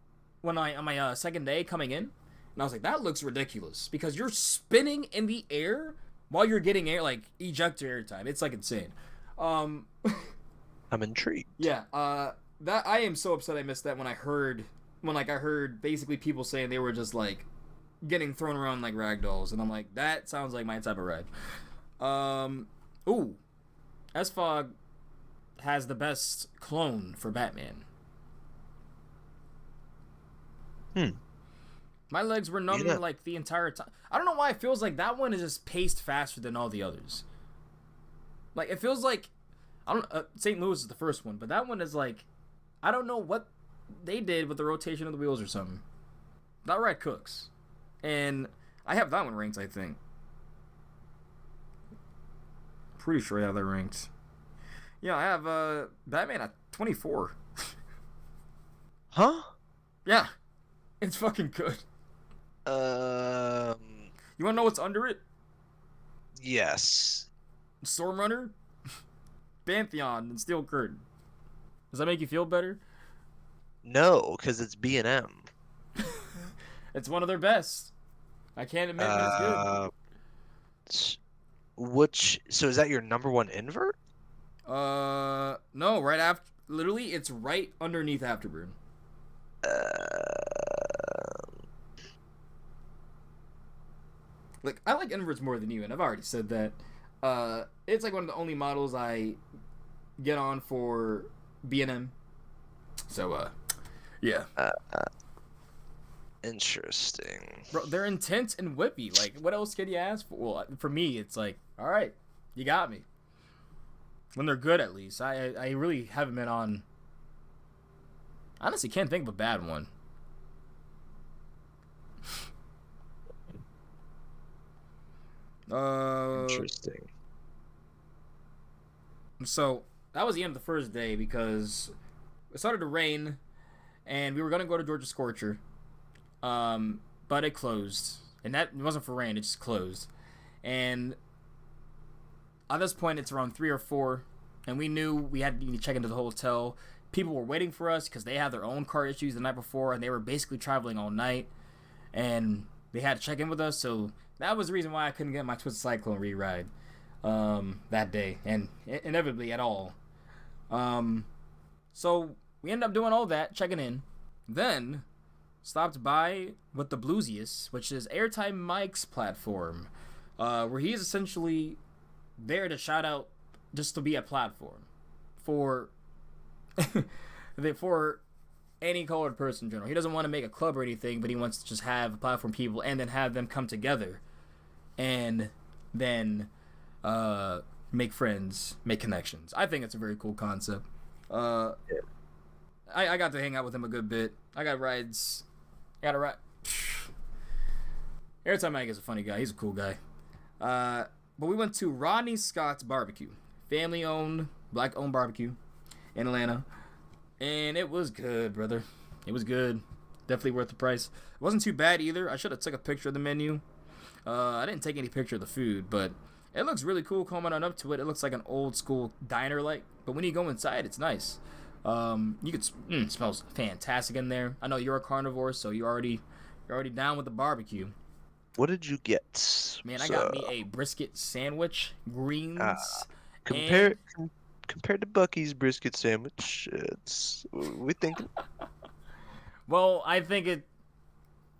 on my second day coming in, and I was like, that looks ridiculous, because you're spinning in the air while you're getting air, like, ejector air time. It's like insane. I'm intrigued. Yeah, that I am so upset I missed that when I heard basically people saying they were just like getting thrown around like rag dolls, and I'm like, that sounds like my type of ride. Ooh, S-Fog has the best clone for Batman. My legs were numbing like the entire time. I don't know why it feels like that one is just paced faster than all the others. Like, it feels like, I don't. St. Louis is the first one, but that one is like, I don't know what they did with the rotation of the wheels or something. That ride cooks, and I have that one ranked. I think. Pretty sure I have that ranked. Yeah, I have Batman at 24. Huh? Yeah, it's fucking good. You wanna know what's under it? Yes. Stormrunner, Pantheon, and Steel Curtain. Does that make you feel better? No, because it's B&M. It's one of their best. I can't admit that it's good. So is that your number 1 invert? No, right after. Literally, it's right underneath Afterburn. Like, I like inverts more than you, and I've already said that. It's like one of the only models I get on for B&M. So, yeah. Interesting. Bro, they're intense and whippy. Like, what else can you ask for? Well, for me, it's like, all right, you got me. When they're good, at least. I really haven't been on. Honestly, can't think of a bad one. Interesting. So that was the end of the first day because it started to rain, and we were gonna go to Georgia Scorcher, but it closed, and that it wasn't for rain; it just closed. And at this point, it's around 3 or 4, and we knew we had to check into the hotel. People were waiting for us because they had their own car issues the night before, and they were basically traveling all night, and they had to check in with us. So that was the reason why I couldn't get my Twisted Cyclone re-ride that day, and inevitably at all. So we ended up doing all that, checking in, then stopped by with the Blusiasts, which is Airtime Mike's platform, where he's essentially there to shout out, just to be a platform for for any colored person in general. He doesn't want to make a club or anything, but he wants to just have a platform people and then have them come together and then make friends, make connections. I think it's a very cool concept. I got to hang out with him a good bit. I got rides. I got a ride. Airtime Mike is a funny guy. He's a cool guy. But we went to Rodney Scott's Barbecue, family-owned, black-owned barbecue in Atlanta, and it was good, brother. It was good. Definitely worth the price. It wasn't too bad either. I should have took a picture of the menu. I didn't take any picture of the food, but it looks really cool coming on up to it. It looks like an old-school diner-like, but when you go inside, it's nice. You could it smells fantastic in there. I know you're a carnivore, so you're already down with the barbecue. What did you get? Man, I got me a brisket sandwich, greens. Compared to Bucky's brisket sandwich, we thinking. Well, I think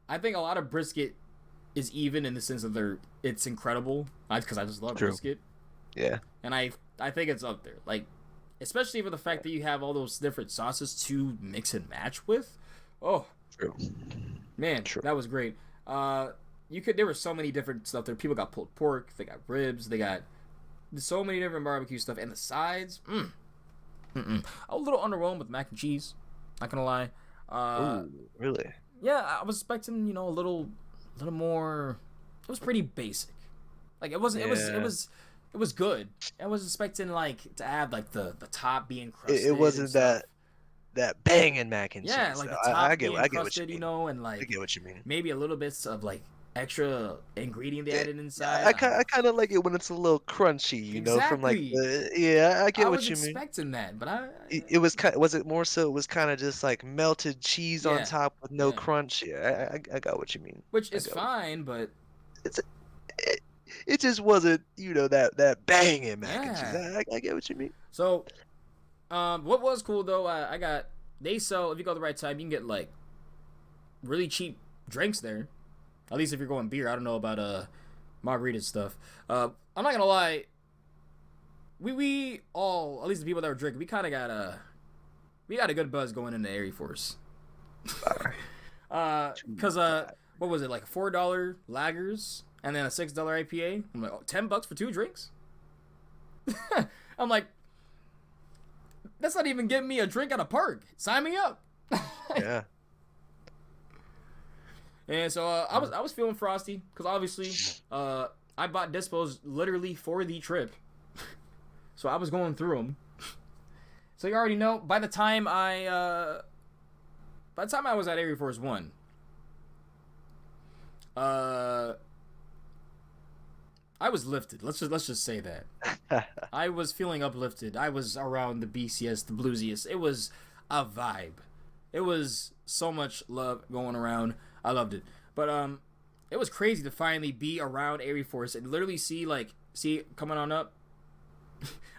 a lot of brisket is even in the sense of it's incredible. Because I just love brisket. Yeah. And I think it's up there. Like, especially with the fact that you have all those different sauces to mix and match with. Oh, true. Man, true. That was great. There were so many different stuff there. People got pulled pork, they got ribs, they got so many different barbecue stuff, and the sides. I was a little underwhelmed with mac and cheese. Not gonna lie. Ooh, really? Yeah, I was expecting a little more. It was pretty basic. Like it wasn't. Yeah. It was good. I was expecting to add the top being crusted. It wasn't that banging mac and cheese. Yeah, like the top I being get crusted, what you mean. and I get what you mean. Maybe a little bits of extra ingredient they added inside. I kind of like it when it's a little crunchy, exactly. from I get what you mean. I was expecting that, but it was was it more so? It was kind of just like melted cheese on top with no crunch. Yeah, I got what you mean. Which is fine, but it just wasn't that banging mac and cheese. I get what you mean. So, what was cool though? They sell, if you go the right time, you can get really cheap drinks there. At least if you're going beer. I don't know about margarita stuff. I'm not gonna lie. We all, at least the people that were drinking, we kind of got a good buzz going into Air Force. Cause what was it, like $4 lagers and then a $6 IPA? I'm like, $10 for 2 drinks. I'm like, that's not even getting me a drink at a park. Sign me up. Yeah. And so I was feeling frosty because obviously I bought dispos literally for the trip, so I was going through them. So you already know. By the time I was at Air Force One, I was lifted. Let's just say that. I was feeling uplifted. I was around the BCS, the Blusiasts. It was a vibe. It was so much love going around. I loved it. But it was crazy to finally be around Air Force and literally see it coming on up.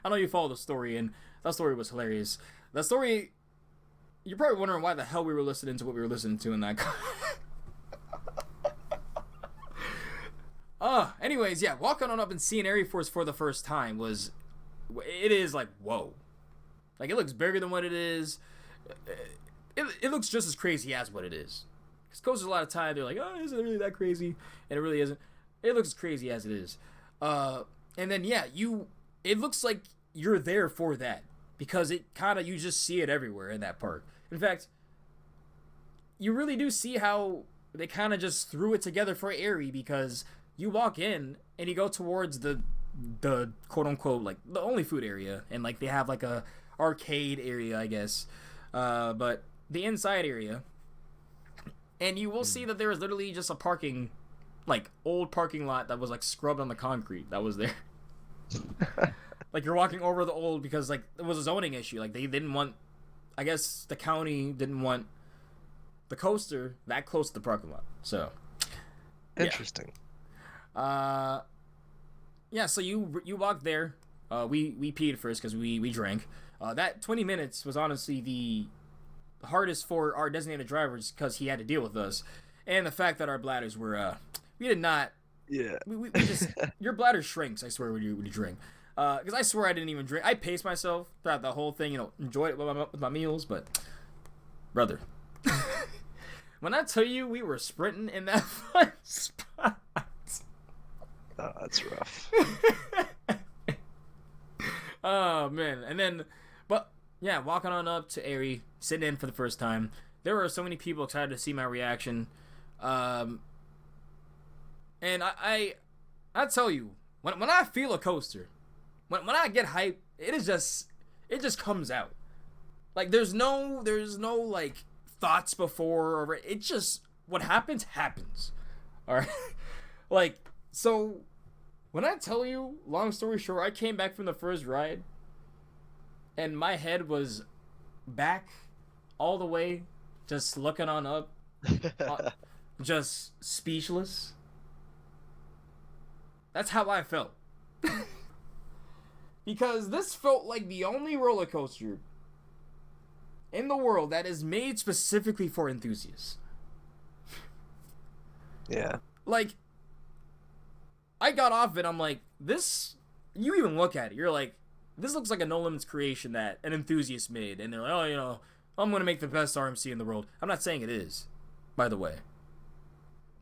I know you follow the story, and that story was hilarious. That story, you're probably wondering why the hell we were listening to what we were listening to in that car. Anyways, yeah, walking on up and seeing Air Force for the first time it is whoa. Like, it looks bigger than what it is. It looks just as crazy as what it is. Because coasters a lot of time, they're like, oh, isn't it really that crazy? And it really isn't. It looks as crazy as it is. And then, yeah, it looks like you're there for that. Because you just see it everywhere in that park. In fact, you really do see how they kind of just threw it together for Airy, because you walk in and you go towards the quote-unquote, the only food area. And, they have, a arcade area, I guess. But the inside area, and you will see that there is literally just a parking like old parking lot that was like scrubbed on the concrete that was there. Like you're walking over the old because like it was a zoning issue. Like they didn't want, I guess the county didn't want the coaster that close to the parking lot. So interesting. Yeah. So you walked there. We peed first because we drank. That 20 minutes was honestly the hardest for our designated drivers because he had to deal with us, and the fact that our bladders were we did not. Yeah. We just your bladder shrinks. I swear when you drink. Because I swear I didn't even drink. I paced myself throughout the whole thing. Enjoyed it with my meals, but brother, when I tell you we were sprinting in that fun spot. Oh, that's rough. Oh man, and then, but yeah, walking on up to Erie, sitting in for the first time. There were so many people excited to see my reaction, and I tell you, when I feel a coaster, when I get hype, it just comes out. Like there's no like thoughts before, or it just what happens. All right, like so. When I tell you, long story short, I came back from the first ride, and my head was back all the way, just looking on up, just speechless. That's how I felt. Because this felt like the only roller coaster in the world that is made specifically for enthusiasts. Yeah. Like, I got off it, I'm like, this, you even look at it, you're like, this looks like a No Limits creation that an enthusiast made, and they're like, oh, I'm going to make the best RMC in the world. I'm not saying it is, by the way.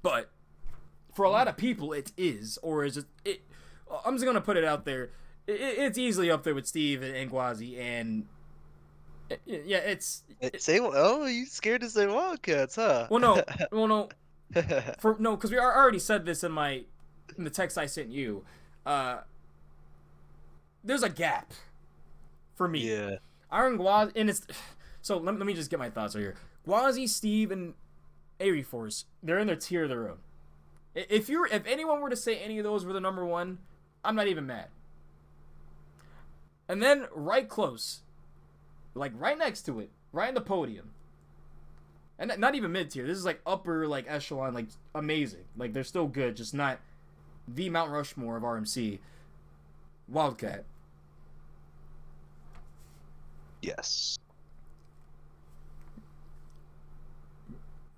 But, for a lot of people, it is, or is it I'm just going to put it out there, it's easily up there with Steve and Gwazi, and, yeah, it's... you scared to say Wildcats, huh? Well, no. Because we already said this in the text I sent you. There's a gap for me. Yeah. Iron Gwazi, and it's so let me just get my thoughts right here. Gwazi, Steve, and Airy Force, they're in their tier of their own. If anyone were to say any of those were the number one, I'm not even mad. And then right close, like right next to it, right in the podium, and not even mid tier. This is like upper like echelon, like amazing. Like they're still good, just not the Mount Rushmore of RMC. Wildcat. Yes.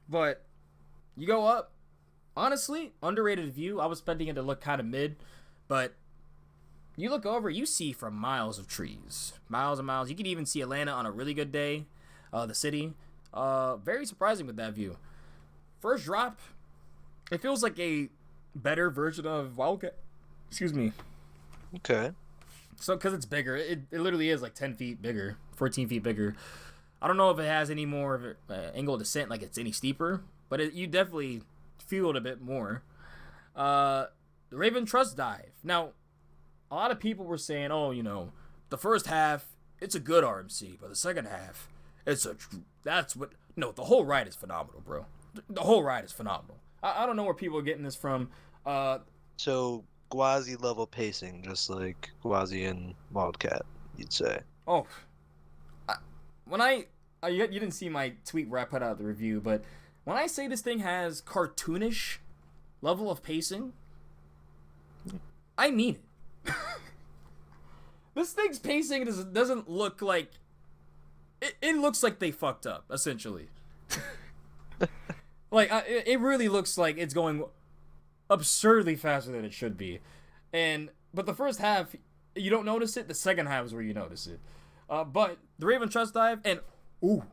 But you go up, honestly, underrated view. I was expecting it to look kind of mid, but you look over, you see from miles of trees, miles and miles. You can even see Atlanta on a really good day, the city. Very surprising with that view. First drop, it feels like a better version of Wildcat. Excuse me. Okay. So, because it's bigger, it literally is like 10 feet bigger, 14 feet bigger. I don't know if it has any more of an angle of descent, like it's any steeper, but you definitely feel it a bit more. The Raven Trust Dive. Now, a lot of people were saying, the first half, it's a good RMC, but the second half, the whole ride is phenomenal, bro. The whole ride is phenomenal. I don't know where people are getting this from. So, Gwazi level pacing, just like Gwazi and Wildcat, you'd say. Oh. You didn't see my tweet where I put out the review, but when I say this thing has cartoonish level of pacing, I mean it. This thing's pacing doesn't look like... It looks like they fucked up, essentially. Like, it really looks like it's going absurdly faster than it should be. But the first half, you don't notice it. The second half is where you notice it. But the Raven Trust Dive, and... Ooh.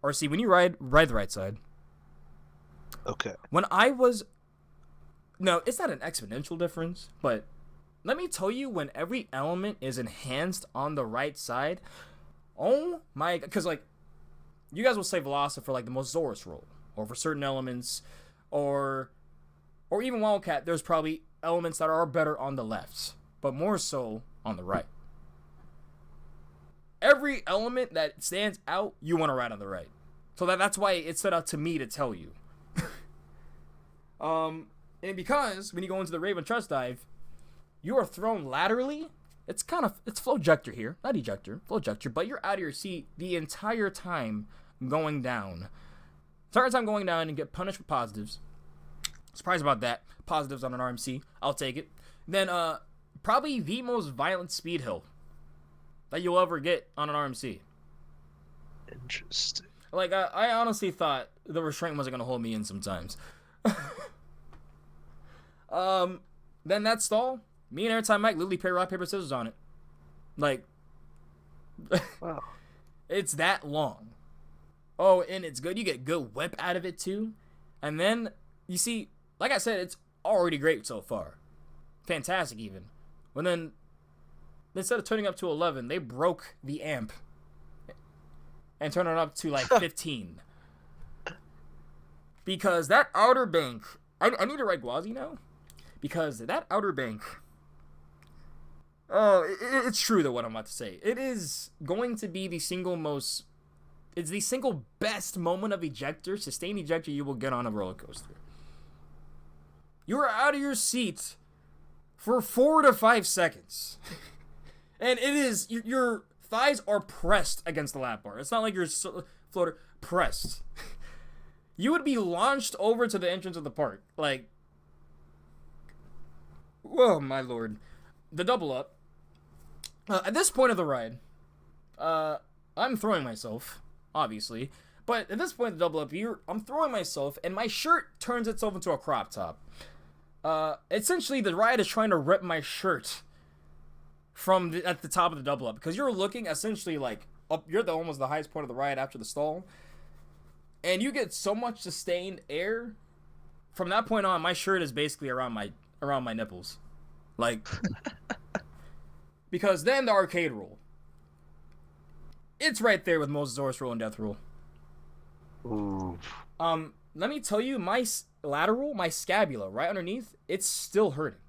RC, when you ride the right side. Okay. When I was... No, it's not an exponential difference, but let me tell you, when every element is enhanced on the right side, oh my... Because, like, you guys will say Velocity for, like, the most Zorus roll, or for certain elements, or even Wildcat, there's probably elements that are better on the left, but more so on the right. Every element that stands out, you want to ride on the right. So that's why it set out to me to tell you. And because when you go into the Raven Trust Dive, you are thrown laterally. It's flow ejector here, not ejector, flow ejector, but you're out of your seat the entire time going down. Entire time going down and get punished with positives. Surprised about that. Positives on an RMC. I'll take it. Then, probably the most violent speed hill that you'll ever get on an RMC. Interesting. Like, I honestly thought the restraint wasn't going to hold me in sometimes. Then that stall, me and Airtime Mike literally play rock, paper, scissors on it. Like, wow. It's that long. Oh, and it's good. You get good whip out of it, too. And then, you see, like I said, it's already great so far. Fantastic, even. But then, instead of turning up to 11, they broke the amp and turned it up to, like, 15. Because that outer bank... I need to write Gwazi now. Because that outer bank... Oh, it's true, though, what I'm about to say. It is going to be the single most... It's the single best moment of ejector, sustained ejector you will get on a roller coaster. You're out of your seat for 4 to 5 seconds. And it is... Your thighs are pressed against the lap bar. It's not like your floater pressed. You would be launched over to the entrance of the park. Like... Whoa, my lord. The double up. At this point of the ride, I'm throwing myself, obviously. But at this point of the double up, I'm throwing myself, and my shirt turns itself into a crop top. Essentially, the ride is trying to rip my shirt from at the top of the double up. Because you're looking, essentially, like, up. You're almost the highest point of the ride after the stall. And you get so much sustained air. From that point on, my shirt is basically around my nipples. Like... Because then the arcade roll. It's right there with Mosasaurus roll and Death roll. Ooh. Let me tell you, my lateral, my scapula, right underneath, it's still hurting.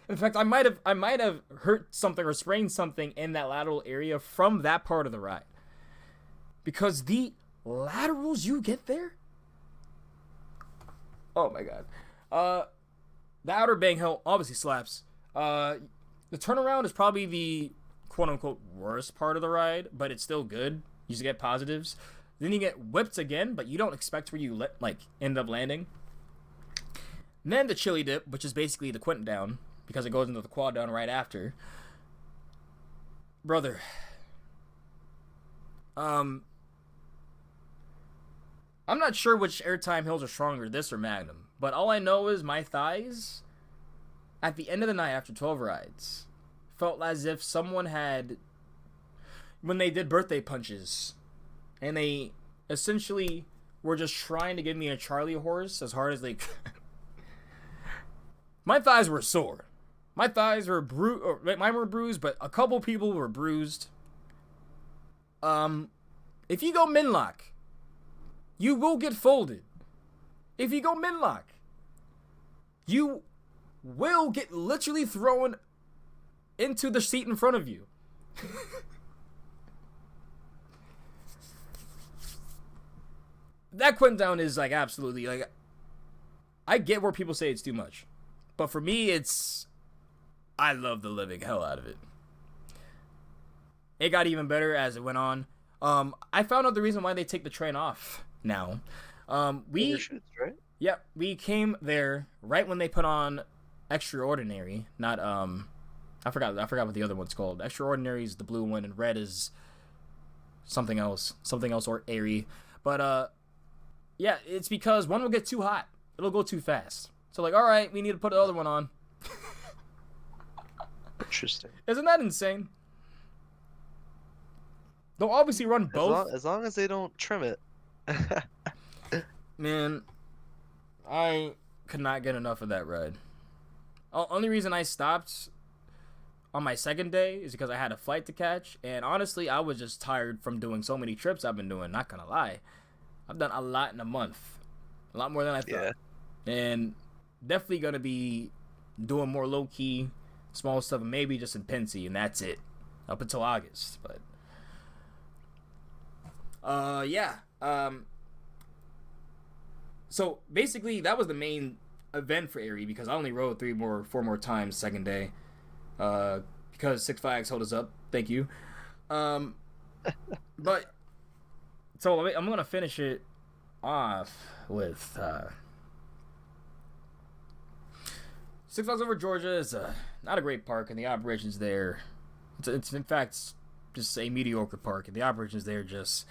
In fact, I might have hurt something or sprained something in that lateral area from that part of the ride. Because the laterals you get there? Oh my god. The outer bang hill obviously slaps. The turnaround is probably the quote-unquote worst part of the ride, but it's still good. You just get positives. Then you get whipped again, but you don't expect where you end up landing. And then the chili dip, which is basically the quint down, because it goes into the quad down right after. Brother. I'm not sure which airtime hills are stronger, this or Magnum, but all I know is my thighs... At the end of the night, after 12 rides, felt as if someone had, when they did birthday punches, and they essentially were just trying to give me a Charlie horse as hard as they could. My thighs were sore. My thighs were mine were bruised, but a couple people were bruised. If you go minlock, you will get folded. If you go minlock, you will get literally thrown into the seat in front of you. That quint down is absolutely I get where people say it's too much, but for me I love the living hell out of it. It got even better as it went on. I found out the reason why they take the train off now. Right? Yep, we came there right when they put on Extraordinary, not I forgot what the other one's called. Extraordinary is the blue one, and red is something else or airy. But yeah, it's because one will get too hot. It'll go too fast. So all right, we need to put the other one on. Interesting. Isn't that insane? They'll obviously run both. As long as they don't trim it. Man, I could not get enough of that ride. Only reason I stopped on my second day is because I had a flight to catch, and honestly, I was just tired from doing so many trips I've been doing, not gonna lie. I've done a lot in a month. A lot more than I thought. Yeah. And definitely gonna be doing more low-key, small stuff, maybe just in Pensy, and that's it. Up until August, but... yeah. So basically, that was the main event for Erie because I only rode 4 more times second day. Because Six Flags held us up. Thank you. But so I'm gonna finish it off with Six Flags Over Georgia is not a great park, and the operations there, it's in fact just a mediocre park, and the operations there just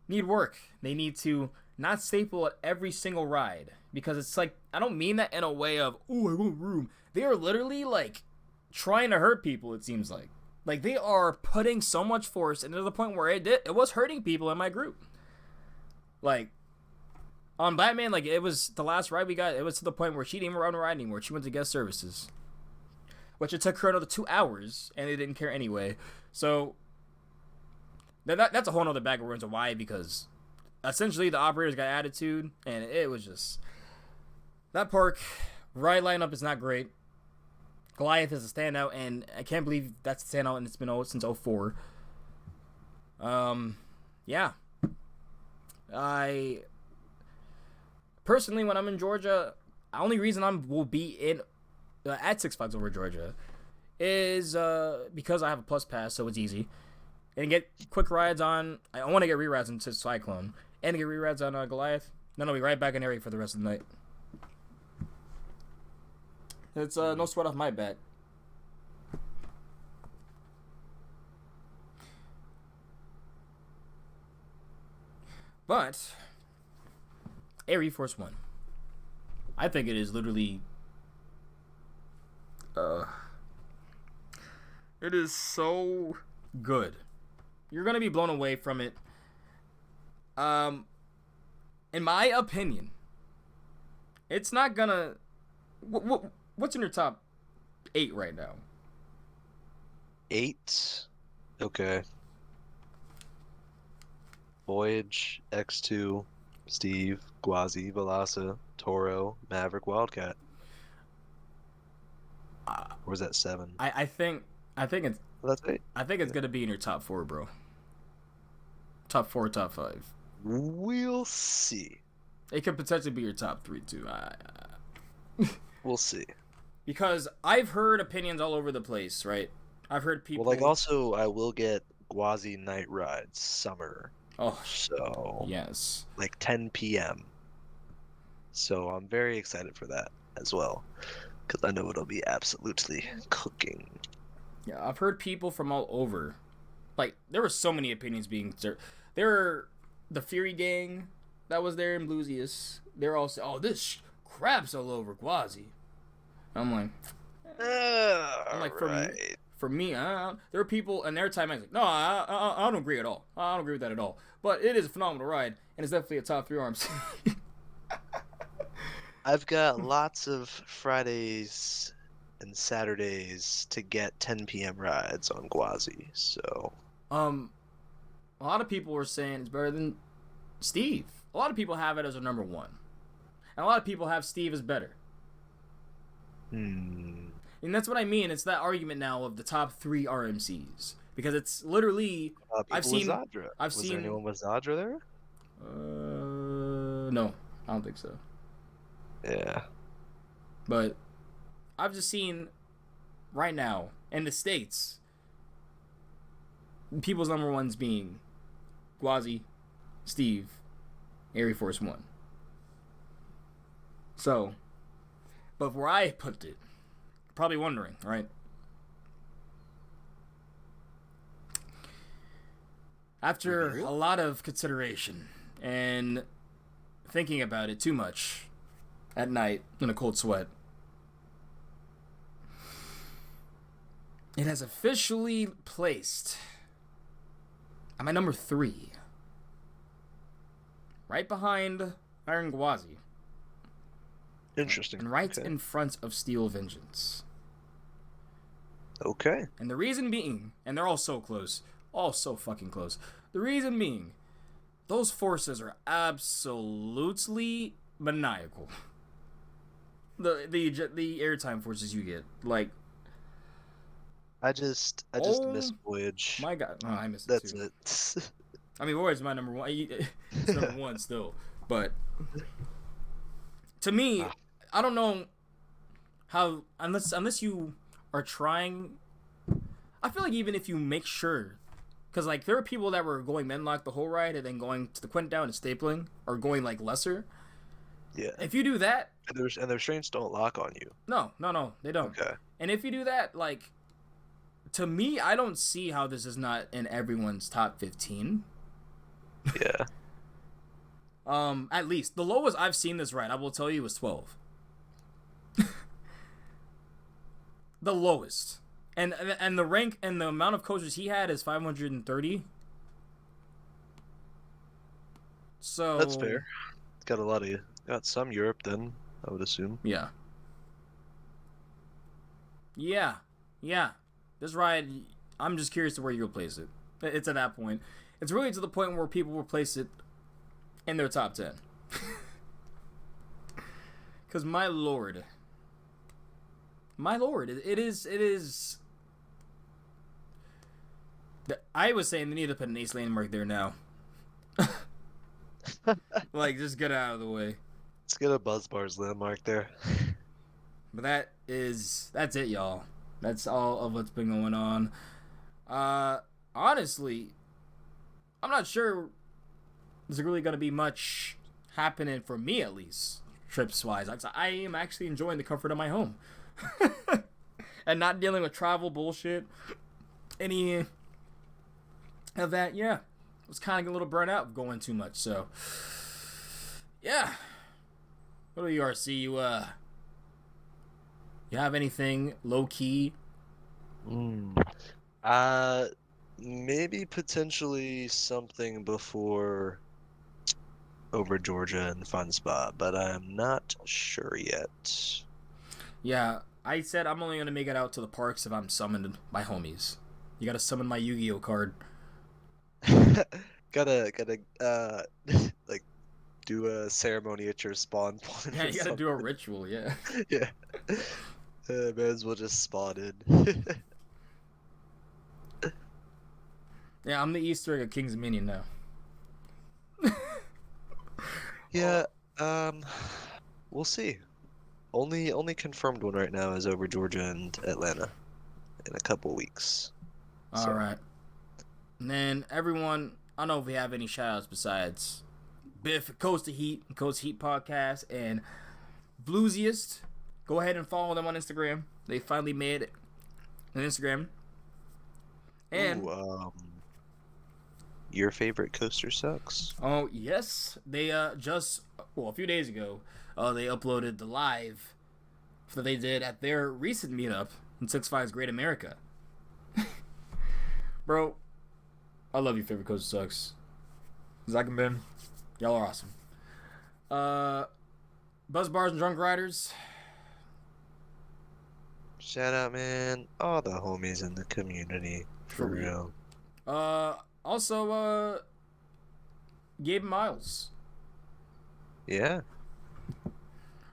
need work. They need to not staple at every single ride, because it's like, I don't mean that in a way of, oh, I want room. They are literally like trying to hurt people, it seems like. Like, they are putting so much force, and to the point where it was hurting people in my group. Like, on Batman, like, it was the last ride we got, it was to the point where she didn't even run a ride anymore. She went to guest services. Which it took her another 2 hours, and they didn't care anyway. So, that's a whole nother bag of words of why, because essentially the operators got attitude, and it was just... That park, ride lineup is not great. Goliath is a standout, and I can't believe that's a standout, and it's been since 04. Yeah. I personally, when I'm in Georgia, the only reason will be in at Six Flags Over Georgia is because I have a plus pass, so it's easy, and get quick rides on. I want to get re-rides into Cyclone and get re-rides on Goliath. Then I'll be right back in Erie for the rest of the night. It's no sweat off my back. But Air Force One, I think it is literally, it is so good. You're gonna be blown away from it. In my opinion, it's not gonna. What's in your top 8 right now? 8? Okay. Voyage, X2, Steve, Gwazi, Velasa, Toro, Maverick, Wildcat. Or was that 7? I think it's. That's 8. I think it's gonna be in your top 4, bro. Top 4, top 5. We'll see. It could potentially be your top 3 too. We'll see. Because I've heard opinions all over the place, right? I've heard people. Well, like, also, I will get Gwazi night rides summer. Oh, so yes, like 10 p.m. So I'm very excited for that as well, because I know it'll be absolutely cooking. Yeah, I've heard people from all over. Like, there were so many opinions being. There were the Fury Gang that was there in Blusiasts. They're all saying, "Oh, this crap's all over Gwazi." I'm like, for me, there are people in their time. I was like, no, I don't agree at all. I don't agree with that at all. But it is a phenomenal ride, and it's definitely a top 3 RMC. I've got lots of Fridays and Saturdays to get 10 p.m. rides on Gwazi. So, a lot of people were saying it's better than Steve. A lot of people have it as a number 1, and a lot of people have Steve as better. And that's what I mean. It's that argument now of the top 3 RMCs, because it's literally I've seen. Was there anyone with Zadra there? No, I don't think so. Yeah, but I've just seen right now in the States people's number 1s being Gwazi, Steve, Air Force One. So. But where I put it, probably wondering, right? After a lot of consideration and thinking about it too much at night in a cold sweat, it has officially placed at my number 3, right behind Iron Gwazi. Interesting. And right in front of Steel Vengeance. Okay. And the reason being, and they're all so close, all so fucking close. The reason being, those forces are absolutely maniacal. The airtime forces you get, like. I just miss Voyage. My God, oh, I miss it That's too. it. I mean, Voyage is my number 1. It's number 1 still, but To me, I don't know how unless you are trying. I feel like even if you make sure, because like there were people that were going menlock the whole ride and then going to the Quint down and stapling, or going like lesser. Yeah. If you do that, and their trains don't lock on you. No, they don't. Okay. And if you do that, like, to me, I don't see how this is not in everyone's top 15. Yeah. At least the lowest I've seen this ride, I will tell you, was 12. The lowest. And the rank and the amount of coasters he had is 530. So That's fair. It's got some Europe then, I would assume. Yeah. This ride, I'm just curious to where you'll place it. It's at that point. It's really to the point where people will place it in their top 10. Because my lord, it is. I was saying they need to put an ace landmark there now. Like, just get out of the way. Let's get a Buzzbars landmark there. But that's it, y'all. That's all of what's been going on. Honestly, I'm not sure there's really going to be much happening for me, at least, trips-wise. I am actually enjoying the comfort of my home. And not dealing with travel bullshit. Any of that, yeah. I was kind of a little burnt out of going too much, so. Yeah. What do you, RC? You have anything low-key? Maybe potentially something before over Georgia and Fun Spot, but I'm not sure yet. Yeah, I said I'm only gonna make it out to the parks if I'm summoned by homies. You gotta summon my Yu-Gi-Oh card. gotta like do a ceremony at your spawn point. Yeah, you gotta do a ritual. Yeah. Yeah. May as well just spawn in. Yeah, I'm the Easter egg of King's Minion now. Yeah, we'll see. Only confirmed one right now is over Georgia and Atlanta in a couple weeks. All right. And then everyone, I don't know if we have any shout-outs besides Biff, Coast to Heat, Coast Heat Podcast, and Blusiasts. Go ahead and follow them on Instagram. They finally made an Instagram. And your favorite coaster sucks. Oh yes, they a few days ago, they uploaded the live that they did at their recent meetup in Six Flags Great America. Bro, I love you, favorite coaster sucks. Zach and Ben, y'all are awesome. Buzz Bars and Drunk Riders. Shout out, man. All the homies in the community. For real. Also, Gabe Miles. Yeah.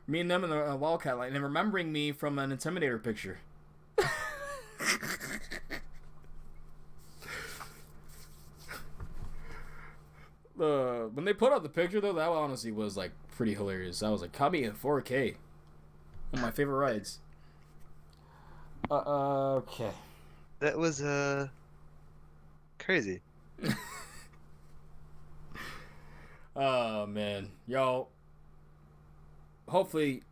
Me and them in the Wildcat line, and remembering me from an Intimidator picture. When they put out the picture, though, that honestly was, like, pretty hilarious. I was like, caught me in 4K. One of my favorite rides. Okay. That was, crazy. Oh, man. Y'all, hopefully,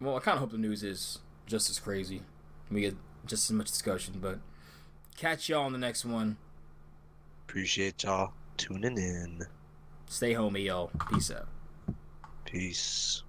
well, I kind of hope the news is just as crazy. We get just as much discussion, but catch y'all on the next one. Appreciate y'all tuning in. Stay homey, y'all. Peace out. Peace.